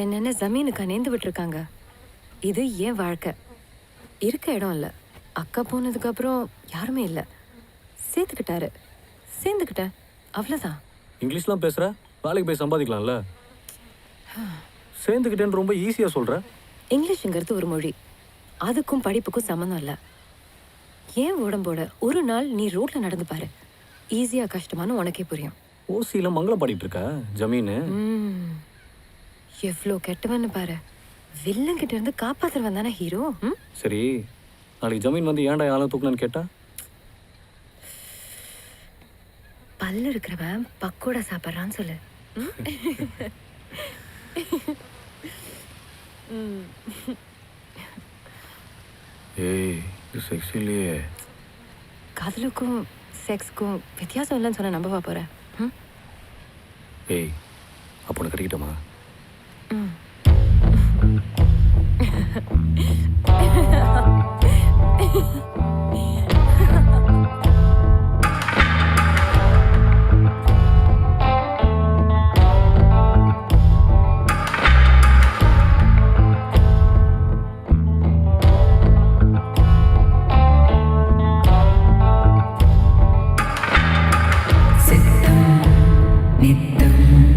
என்னென்ன ஜமீனுக்கு நேர்ந்து விட்டுருக்காங்க. இது ஏன் வாழ்க்கை, இருக்க இடம் இல்லை. அக்கா போனதுக்கப்புறம் யாருமே இல்லை. சேர்ந்துக்கிட்டேன், அவ்வளோதான். இங்கிலீஷ்லாம் பேசுகிற, வேலைக்கு போய் சம்பாதிக்கலாம்ல. சேர்ந்துக்கிட்டேன்னு ரொம்ப ஈஸியாக சொல்கிற. இங்கிலீஷுங்கிறது ஒரு மொழி, அதுக்கும் படிப்புக்கும் சம்மந்தம் இல்லை. ஏன் உடம்போட ஒரு நாள் நீ ரோட்டில் நடந்து பாரு, ஈஸியாக கஷ்டமானு உனக்கே புரியும். ஓசியில் மங்களம் பாடிட்டு இருக்க ஜமீனு. எவ்வளோ கெட்டவன்னு பாரு. வில்லங்கிட்ட இருந்து காப்பாத்துறவன் தானே ஹீரோ. சரி, நாளைக்கு ஜமீன் வந்து ஏன்டா யாரும் தூக்கணும்னு கேட்டா? பல்லு இருக்கிறவன் பக்கோடா சாப்பிட்றான்னு சொல்லு. ஏய், இது செக்ஸ் இல்லையே. காதலுக்கும் செக்ஸ்க்கும் வித்தியாசம் இல்லைன்னு சொன்ன நம்பவா போற? ஏய், அப்போ உனக்கு கிடைக்கிட்டோமா? சித்தம் நித்தம்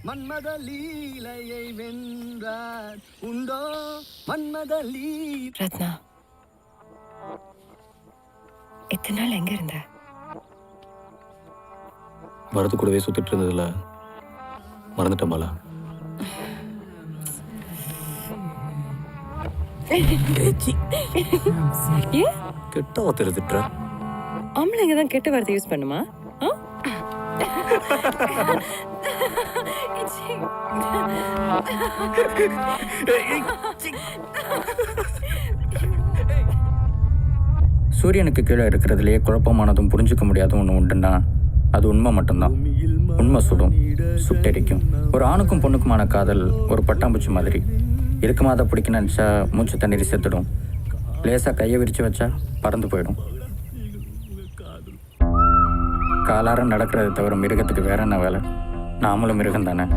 மன்மத லீலையை வென்றார் உண்டோ மன்மத ரத்னா, இத்தனை நாள் எங்க இருந்த? வரது கூடவே சுத்திட்டு இருந்ததுல மறந்துட்டேன் மாலா. கெட்ட வார்த்தை திட்டுற. ஆம்பளைங்க தான் கெட்ட வார்த்தை யூஸ் பண்ணுமா? சூரியனுக்கு கீழே இருக்கிறதுலையே குழப்பமானதும் புரிஞ்சுக்க முடியாதும் ஒன்று உண்டுன்னா அது உண்மை மட்டும்தான். உண்மை சுடும், சுட்டெரிக்கும். ஒரு ஆணுக்கும் பொண்ணுக்குமான காதல் ஒரு பட்டாம்பூச்சி மாதிரி. இருக்குமா அதை பிடிக்க நினச்சா மூச்சு தண்ணீர் செத்துடும். லேசாக கையை விரித்து வச்சா பறந்து போயிடும். காலார நடக்கிறத தவிர மிருகத்துக்கு வேற என்ன வேலை? நாமளும் மிருகம் தானே.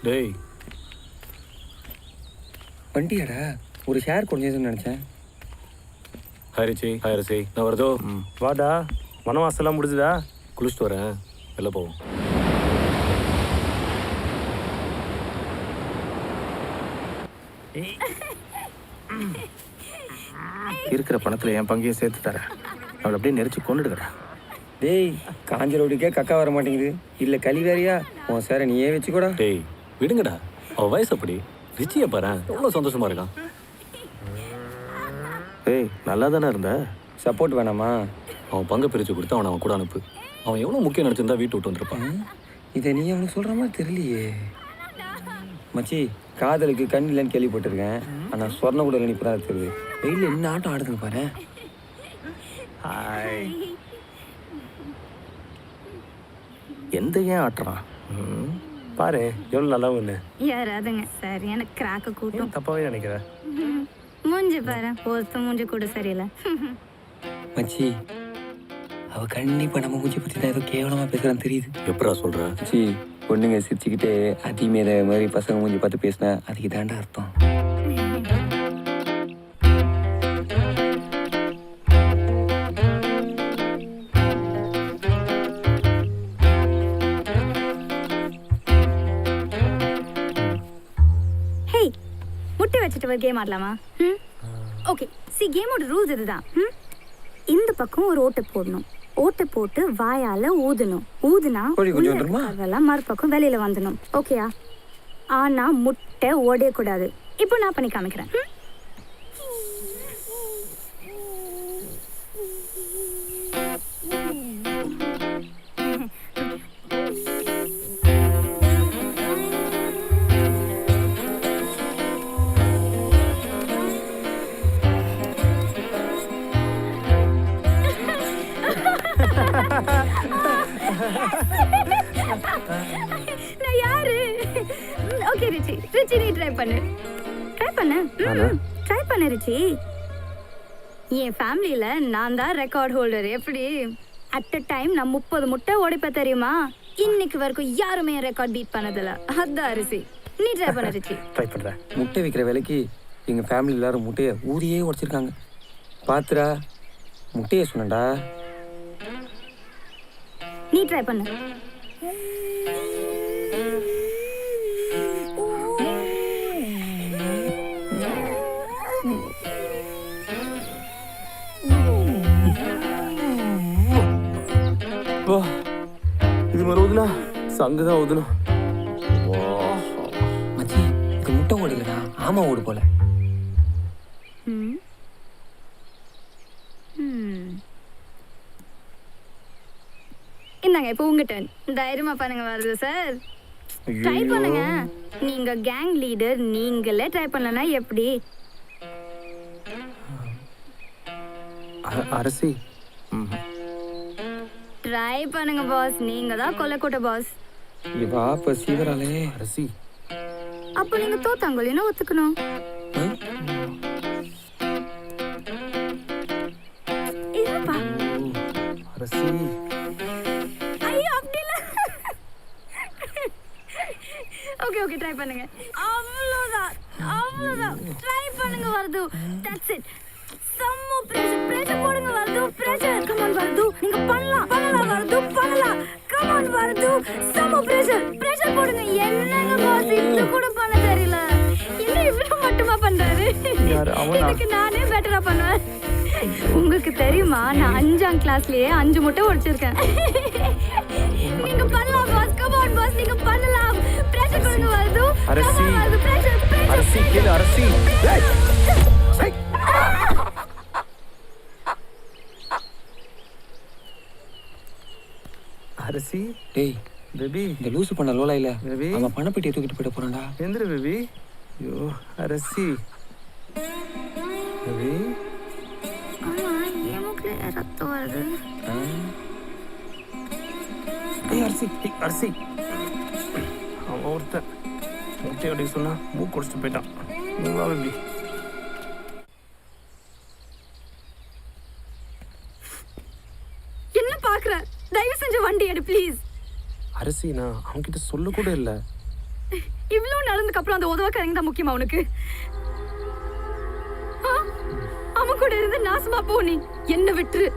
டேய் வண்டியாடா, ஒரு ஷேர் குறைஞ்சதுன்னு நினச்சேன். ஹாரிச்சி ஹாரிச்சி நான் வருதோ. வாடா, வனவாசெல்லாம் முடிஞ்சுதா? குளிச்சுட்டு வரேன், வெளில போவோம். இருக்கிற பணத்தில் என் பங்கையும் சேர்த்து தரேன். அவளை அப்படியே நெரிச்சு கொண்டுடுறா. டேய், காஞ்ச ரோடுக்கே கக்கா வர மாட்டேங்குது. இல்லை களி வேறியா? உன் சாரை நீயே வச்சுக்கூடா. டேய் விடுங்கடா, அவள் வயசு அப்படி. ரிச்சியை பாரு, எவ்வளோ சந்தோஷமா இருக்கான். ஏய், நல்லா தானே இருந்த. சப்போர்ட் வேணாமா? அவன் பங்கை பிரித்து கொடுத்து அவனை அவன் கூட அனுப்பு. அவன் எவ்வளோ முக்கியம் நினச்சிருந்தா வீட்டு விட்டு வந்திருப்பான். இதை நீ அவனுக்கு சொல்கிற மாதிரி தெரியலையே. மச்சி, காதலுக்கு கண் இல்லைன்னு கேள்விப்பட்டிருக்கேன். ஆனால் சொர்ண கூட நினைப்பு தான் தெரியுது. வெயில் என்ன ஆட்டம் ஆடுதுன்னு பாரு. ஹாய். எந்த ஏன் ஆட்டுறான் பாரு, எவ்வளோ நல்லா ஒன்று. யாராதுங்க சரியான கிராக்க கூட்டம். தப்பாவே நினைக்கிறேன். மூஞ்சி பாரு, ஒருத்த மூஞ்சி கூட சரியில்லை. மச்சி, அவ கண்டிப்பா நம்ம மூஞ்சி பற்றி தான் ஏதோ கேவலமாக பேசுகிறான்னு தெரியுது. எப்படா சொல்கிற? மச்சி, பொண்ணுங்க சிரிச்சுக்கிட்டே அதிமேத மாதிரி பசங்க மூஞ்சி பார்த்து பேசினா அதுக்கு தாண்டா அர்த்தம். முட்டை வச்சுட்டு ஒரு கேம் ஆடலாமா? ஓகே, சி கேமோட ரூல்ஸ் இதுதான். இந்த பக்கம் ஒரு ஓட்டை போடணும். ஓட்டை போட்டு வாயால ஊதணும். ஊதுனா அதெல்லாம் மறுபக்கம் வெளியில வந்துடும். ஓகேயா? ஆனா முட்டை உடையக்கூடாது. இப்போ நான் பண்ணி காமிக்கிறேன். நான் யாரு? ஓகே ரிச்சி, ரிச்சி நீ ட்ரை பண்ணு. ட்ரை பண்ணு ரிச்சி. என் ஃபேமிலியில நான் தான் ரெக்கார்ட் ஹோல்டர். எப்படி அட் அ டைம் நான் 30 முட்டை உடைப்பேன் தெரியுமா? இன்னைக்கு வரைக்கும் யாருமே ரெக்கார்ட் பீட் பண்ணதில்ல. அதான் அரிசி. நீ ட்ரை பண்ண ரிச்சி. ட்ரை பண்ணுறேன். முட்டை விற்கிற விலைக்கு எங்கள் ஃபேமிலி எல்லாரும் முட்டையை ஊதியே உடைச்சிருக்காங்க. பாத்துடா முட்டையை சொன்னடா. நீ ட்ரை பண்ணு. இது மாதிரி ஊதுனா சங்கு தான் ஊதுனா. மச்சி இது முட்டை ஓடு இல்லைடா, ஆமா ஓடு போல. இந்தாங்க இப்போ உங்க டர்ன். தைரியமா பண்ணுங்க வருது சார். ட்ரை பண்ணுங்க. நீங்க கேங் லீடர், நீங்களே ட்ரை பண்ணலனா எப்படி? அரசி ட்ரை பண்ணுங்க பாஸ். நீங்க தான் கொல்லக்கூட்ட பாஸ். இவா இப்ப சீவராலே. அரசி அப்போ நீங்க தோத்தாங்கல்லைன்னா ஒத்துக்கணும். இல்லப்பா அரசி ஐயோ அப்படி இல்ல. ஓகே ஓகே ட்ரை பண்ணுங்க. அவ்வளவுதான் அவ்வளவுதான். ட்ரை பண்ணுங்க வருது. That's it. சம்மோ பிரஷர் போடுங்க வருது. பிரஷர் கம் ஆன் வருது. நீங்க பண்ணலாம் வருது. பண்ணலாம் கம் ஆன் வருது. சம்மோ பிரஷர் போடுங்க. என்னங்க பாஸ் இது கூட பண்ண தெரியல. என்ன இவ்வளவு மட்டுமா பண்றாரு? இதுக்கு நானே பெட்டரா பண்ணுவேன். உங்களுக்கு தெரியுமா நான் 5ஆம் கிளாஸ்லயே 5 முட்டை உடைச்சிருக்கேன். நீங்க பண்ணலாம் பாஸ். கம் ஆன் பாஸ் நீங்க பண்ணலாம். பிரஷர் கொடுங்க வருது. அரசி பிரஷர் அரசி கேளு அரசி. அரசி டேய் பேபி இந்த லூசு பண்ண லோலா இல்ல பேபி அவன் பணப்பெட்டியை தூக்கிட்டு போயிட போறான்டா. எந்திர பேபி. ஐயோ அரசி பேபி. ரத்தம் வருது. அரசி அரசி அவன் ஒருத்தன் முட்டை அடி சொன்னா மூக்கு குடிச்சிட்டு போயிட்டான். நீங்களா பேபி. என்ன பாக்குற? தயவு செஞ்சு வண்டி எடு ப்ளீஸ். அரசி நான் அவன்கிட்ட சொல்ல கூட இல்ல. இவ்வளவு நடந்ததுக்கு அப்புறம் அந்த உதவக்காரங்க தான் முக்கியமா உனக்கு? அவன் கூட இருந்து நாசமா போ. நீ என்ன விட்டுரு.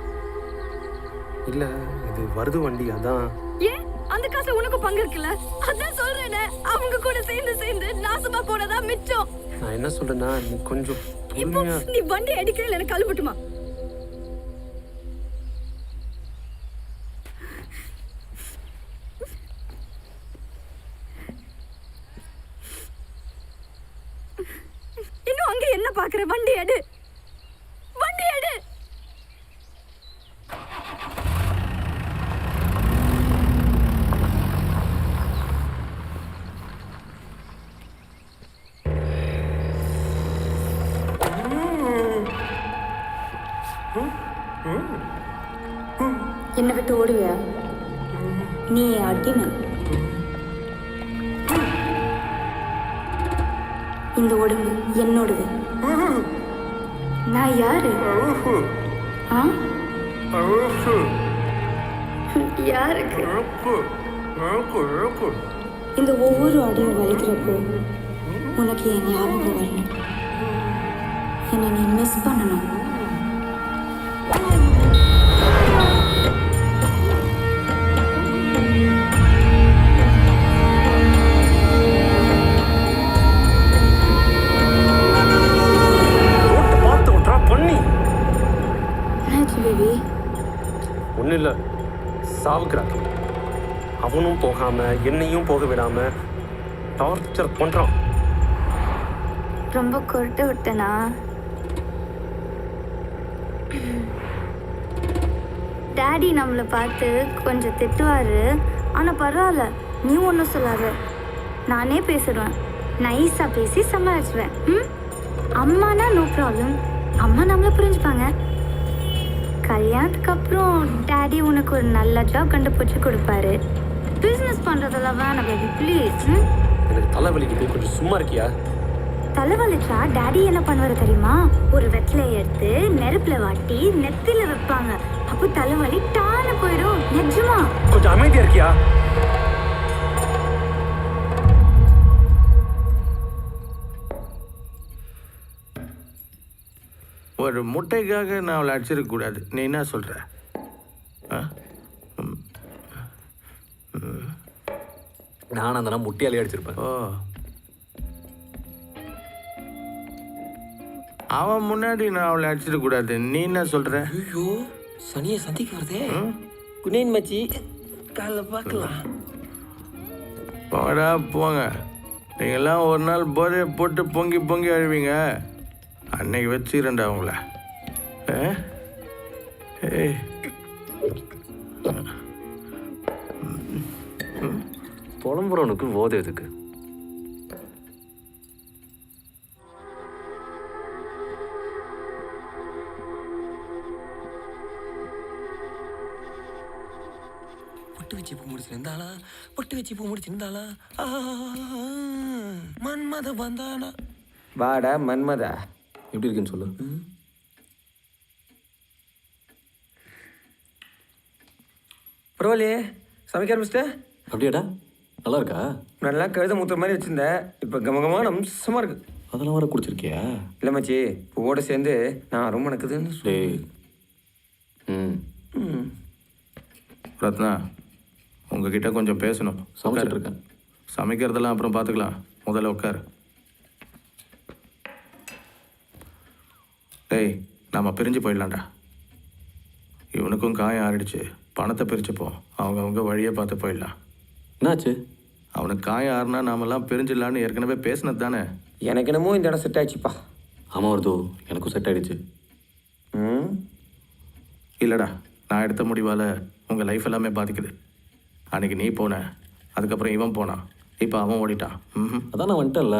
இல்ல இது வருது வண்டி அதான். ஏன் அந்த காசுல உனக்கு பங்கு இருக்குல்ல? அதான் சொல்றேனே அவங்க கூட சேர்ந்து நாசமா போனதா மிச்சம். நான் என்ன சொல்றேன்னா நீ கொஞ்சம் இப்போ நீ வண்டி அடிக்கிறல எனக்கு கழுவட்டுமா? இன்னும் அங்க என்ன பாக்குற? வண்டி எடு. வண்டி எடு. என்ன விட்டு ஓடுவியா? நீ அடிமை. இந்த உடம்பு என்னோடது. நான் யாரு? யாருக்கு? இந்த ஒவ்வொரு அடியும் வலிக்கிறப்போ உனக்கு என் ஞாபகம் வரணும். என்னை நீ மிஸ் பண்ணணும். ஒன்றும் இல்லை சாவுக்கிறான். அவனும் போகாம என்னையும் போக விடாம டார்ச்சர் பண்றான். ரொம்ப கொரட்டை விட்டனா? டாடி நம்மளை பார்த்து கொஞ்சம் திட்டுவாரு. ஆனால் பரவாயில்ல, நீ ஒன்றும் சொல்லாத. நானே பேசிடுவேன். நைஸாக பேசி சமாளிச்சுவேன். அம்மானா நோ ப்ராப்ளம். அம்மா நம்மளை புரிஞ்சுப்பாங்க. கல்யாணத்துக்கு அப்புறம் டாடி உனக்கு ஒரு நல்ல ஜாப் கண்டுபிடிச்சி கொடுப்பாரு. பிஸ்னஸ் பண்ணுறதெல்லாம் வேணாம் பேபி ப்ளீஸ். எனக்கு தலைவலிக்குது, கொஞ்சம் சும்மா இருக்கியா? தலைவலிச்சா டாடி என்ன பண்ணுவாரு தெரியுமா? ஒரு வெத்தலை எடுத்து நெருப்புல வாட்டி நெத்தில வைப்பாங்க. அப்போ தலைவலி டான போயிடும். நிஜமா. கொஞ்சம் அமைதியா இருக்கியா? ஒரு முட்டைக்காக நான் அவளை அடிச்சிருக்க கூடாது. நீ என்ன சொல்ற? நான் அந்த முட்டையாலே அடிச்சிருப்பேன். ஓ, அவன் முன்னாடி நான் அவளை அடிச்சிட கூடாது. நீ என்ன சொல்ற? ஐயோ, சனியை சந்திக்க வருதே. குனேன் மச்சி, காலைல பார்க்கலாம். போடா போங்க. நீங்கள்லாம் ஒரு நாள் போதையை போட்டு பொங்கி பொங்கி அழுவீங்க. அன்னைக்கு வச்சுக்கிறேன்டா உங்களை. ஏய், புலம்புறவனுக்கு போதை எதுக்கு? பொட்டு வச்சு பூ முடிச்சிருந்தாளா, பொட்டு வச்சு பூ முடிச்சிருந்தாளா, மன்மத வந்தானா. வாடா மன்மதா, எப்படி இருக்குன்னு சொல்லு. பரவாயில்லையே, சமைக்க ஆரம்பிச்சிட்டேன். அப்படியாடா? நல்லா இருக்கா? நல்லா கழுத மூத்துற மாதிரி வச்சிருந்தேன், இப்போ கமகமான அம்சமாக இருக்கு. அதெல்லாம் வர குடிச்சிருக்கியா? இல்லை மச்சி, பூவோட சேர்ந்து நான் ரொம்ப நடக்குதுன்னு டேய். ரத்னா, உங்ககிட்ட கொஞ்சம் பேசணும். சமைச்சிட்டு இருக்கேன். சமைக்கிறதெல்லாம் அப்புறம் பார்த்துக்கலாம். முதல்ல உட்காரு. டேய், நம்ம பிரிஞ்சு போயிடலாம்டா. இவனுக்கும் காயம் ஆறிடுச்சு. பணத்தை பிரிச்சுப்போம். அவங்க வழியை பார்த்து போயிடலாம். என்னாச்சு? அவனுக்கு காயம் ஆறுனா நாமெல்லாம் பிரிஞ்சிடலான்னு ஏற்கனவே பேசினது தானே. எனக்கு என்னமோ இந்த இடம் செட் ஆயிடுச்சுப்பா. ஆமாம் வருது, எனக்கும் செட் ஆகிடுச்சு. இல்லைடா, நான் எடுத்த முடிவால் உங்கள் லைஃப் எல்லாமே பாதிக்குது. அன்றைக்கி நீ போன, அதுக்கப்புறம் இவன் போனான், இப்போ அவன் ஓடிட்டான். அதான் நான் வந்துட்டேன்ல.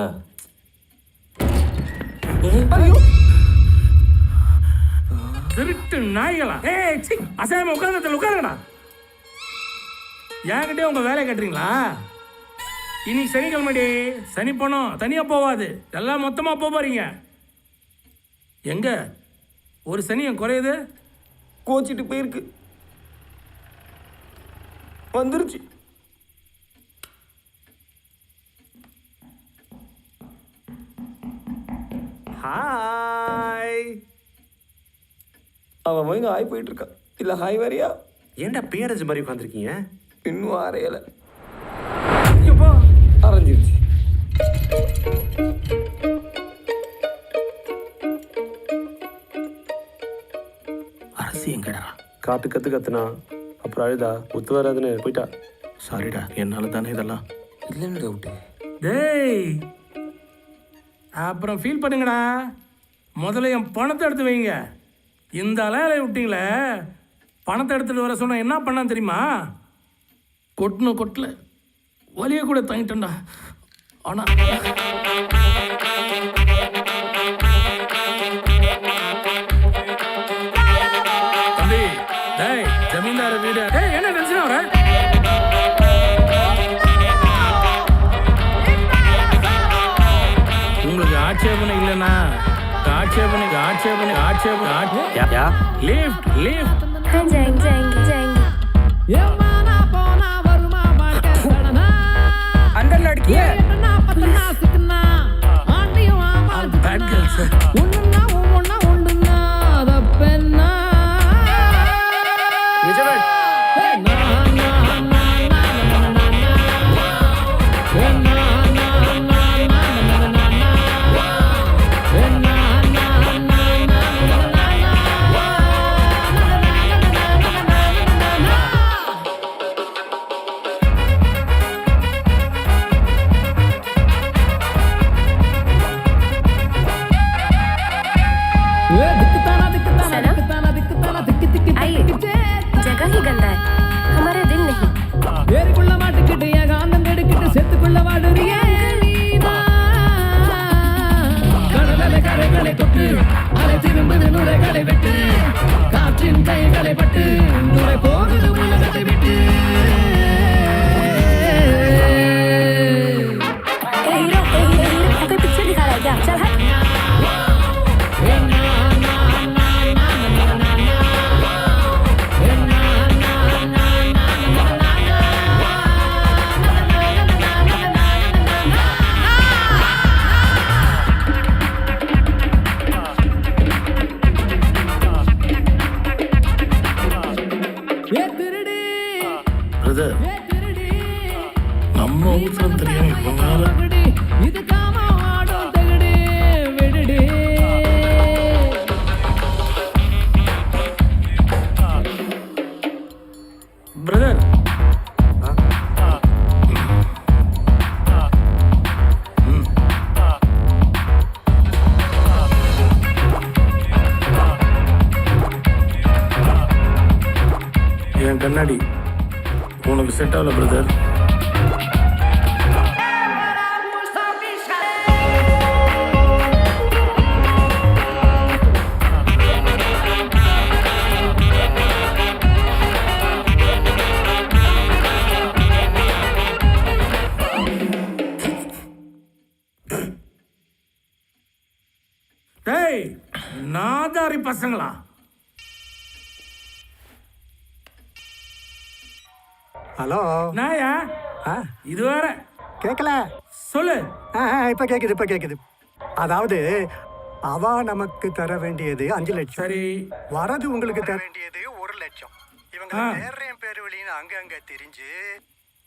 திருட்டு நாய்களா? ஏய், அசாம உட்கார்ந்து உட்காருங்கடா. என்கிட்டே உங்க வேலையை கட்டுறீங்களா? இன்னைக்கு சனிக்கிழமைடி, சனி பணம் தனியா போவாது, எல்லாம் மொத்தமா போறீங்க. எங்க ஒரு சனியம் குறையுது? கோச்சிட்டு போயிருக்கு, வந்துருச்சு. ஹாய். அவன் போய் ஹாய் போயிட்டு இருக்கான். இல்லை ஹாய் வரியா? ஏன்டா பேரஞ்சு மாதிரி உட்காந்துருக்கீங்க? இன்னும் அரையலை. அரைஞ்சிருச்சு. அரசி எங்கடா? காட்டு கத்துனா அப்புறம் அழுதா ஒத்து வராதுன்னு போயிட்டா. சாரிடா, என்னால் தானே இதெல்லாம். இல்லைன்னு டவுட்டு. டேய், அப்புறம் ஃபீல் பண்ணுங்கடா. முதல்ல என் பணத்தை எடுத்து வைங்க. இந்த அலையில விட்டீங்களே, பணத்தை எடுத்துகிட்டு வர சொன்ன என்ன பண்ணான்னு தெரியுமா? கொட்டணும் கொட்டல, வலிய கூட தாங்கிட்டேன்டா. ஆனால் தம்பி, டேய் ஜமீன்தார் வீடு. டேய், என்ன டென்ஷன் ஆகுற? உங்களுக்கு ஆட்சேபனை இல்லைன்னா அந்த லட்கிய பேட் கேர்ள்ஸ். சூத்திரம் தெரியாம இவனால பிரதர் என் கண்ணாடி உனக்கு செட் ஆகல பிரதர். டேய் நாதாரி பசங்களா, ஹலோ நாயா இது வேற கேட்கல சொல்லு. இப்போ கேட்குது. அதாவது அவ நமக்கு தர வேண்டியது 5 லட்சம். சரி, வரது உங்களுக்கு தர வேண்டியது 1 லட்சம். இவங்க நேரையும் பேரு வழின்னு அங்கங்க தெரிஞ்சு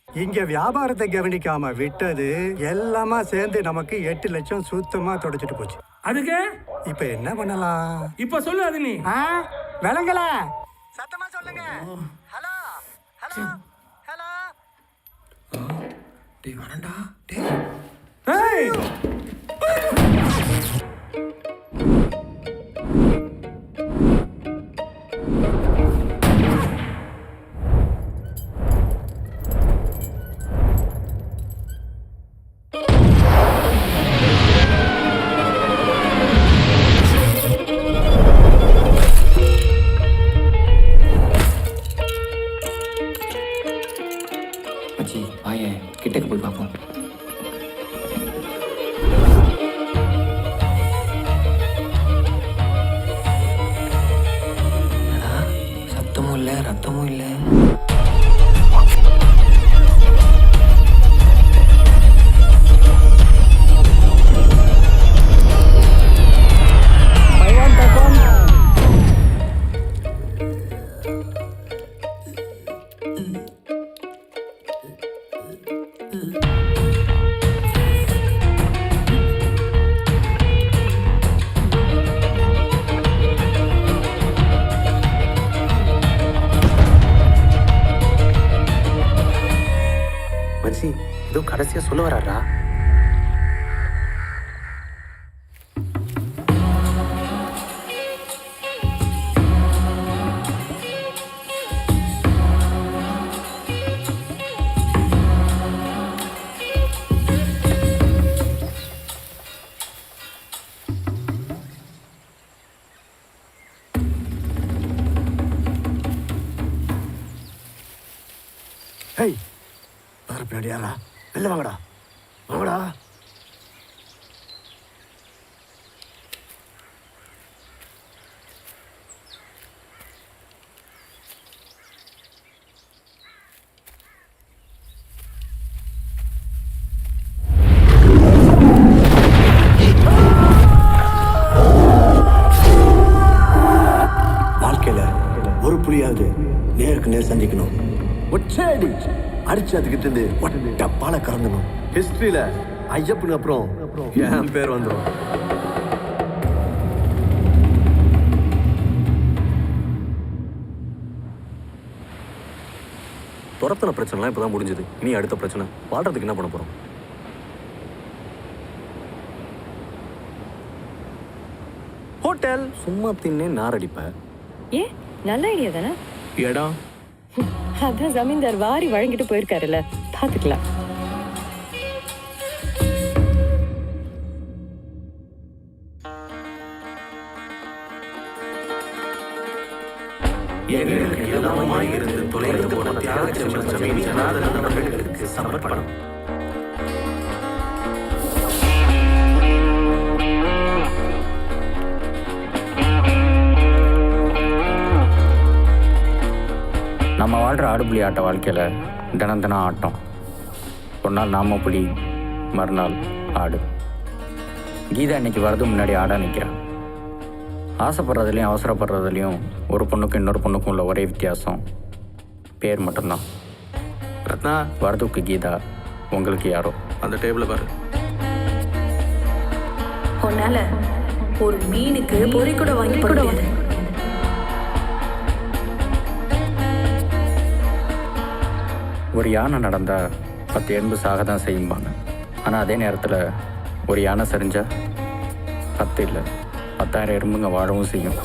இங்க வியாபாரத்தை கவனிக்காம விட்டது எல்லாமா சேர்ந்து நமக்கு 8 லட்சம் சுத்தமா தொடச்சிட்டு போச்சு. அதுக்கு இப்ப என்ன பண்ணலாம்? இப்ப சொல்லு. அது நீ விளங்கல, சத்தமா சொல்லுங்க. Hello hello hello. டேய் வரண்டா. டேய் மச்சி வாயே, கிட்டக்கு போய் பார்ப்போம். சத்தமும் இல்லை, ரத்தமும் இல்லை. மச்சி ஏதோ கடைசியா சொல்ல வராரா? ஹேய், யாரு பின்னாடி யாரா? வெளில வாங்கடா, வாங்கடா. வாழ்க்கையில ஒரு புலியாவது நேருக்கு நேர் சந்திக்கணும். ஒச்சடி அடிச்சு அதுக்கிட்ட இருந்து ஒட்ட பாலை கறந்துடும். ஹிஸ்டரியில ஐயப்பனுக்கு அப்புறம் என் பேர் வந்துடும். துரத்தின பிரச்சனைலாம் இப்போதான் முடிஞ்சது. இனி அடுத்த பிரச்சனை வாழ்றதுக்கு என்ன பண்ண போறோம்? ஹோட்டல் சும்மா தின்னே நாரடிப்ப. ஏன் நல்ல ஐடியா தானே? இடம் அதான் ஜமீன்தார் வாரி வழங்கிட்டு போயிருக்காருல்ல, பாத்துக்கலாம். எங்களுக்கு எல்லாமாய் இருந்து தொலைந்து போன தியாக ஜமீன் ஜனார்தனன் அவர்களுக்கு சமர்ப்பணம். நம்ம வாழ்கிற ஆடுபுலி ஆட்ட வாழ்க்கையில் தினம் தினம் ஆட்டம். ஒரு நாள் நாம புலி, மறுநாள் ஆடு. கீதா இன்னைக்கு வரது முன்னாடி ஆடாக நிற்கிறான். ஆசைப்படுறதுலையும் அவசரப்படுறதுலையும் ஒரு பொண்ணுக்கும் இன்னொரு பொண்ணுக்கும் உள்ள ஒரே வித்தியாசம் பேர் மட்டும்தான். ரத்னா வரதுக்கு கீதா, உங்களுக்கு யாரோ. அந்த டேபிளை பாரு. உன்னால ஒரு மீனுக்கு பொறி கூட வாங்கி போட முடியாது. ஒரு யானை நடந்தால் 10 எறும்பு சாக தான் செய்யும்பாங்க. ஆனால் அதே நேரத்தில் ஒரு யானை சரிஞ்சா 10 இல்லை 10,000 எறும்புங்க வாழவும் செய்யும்.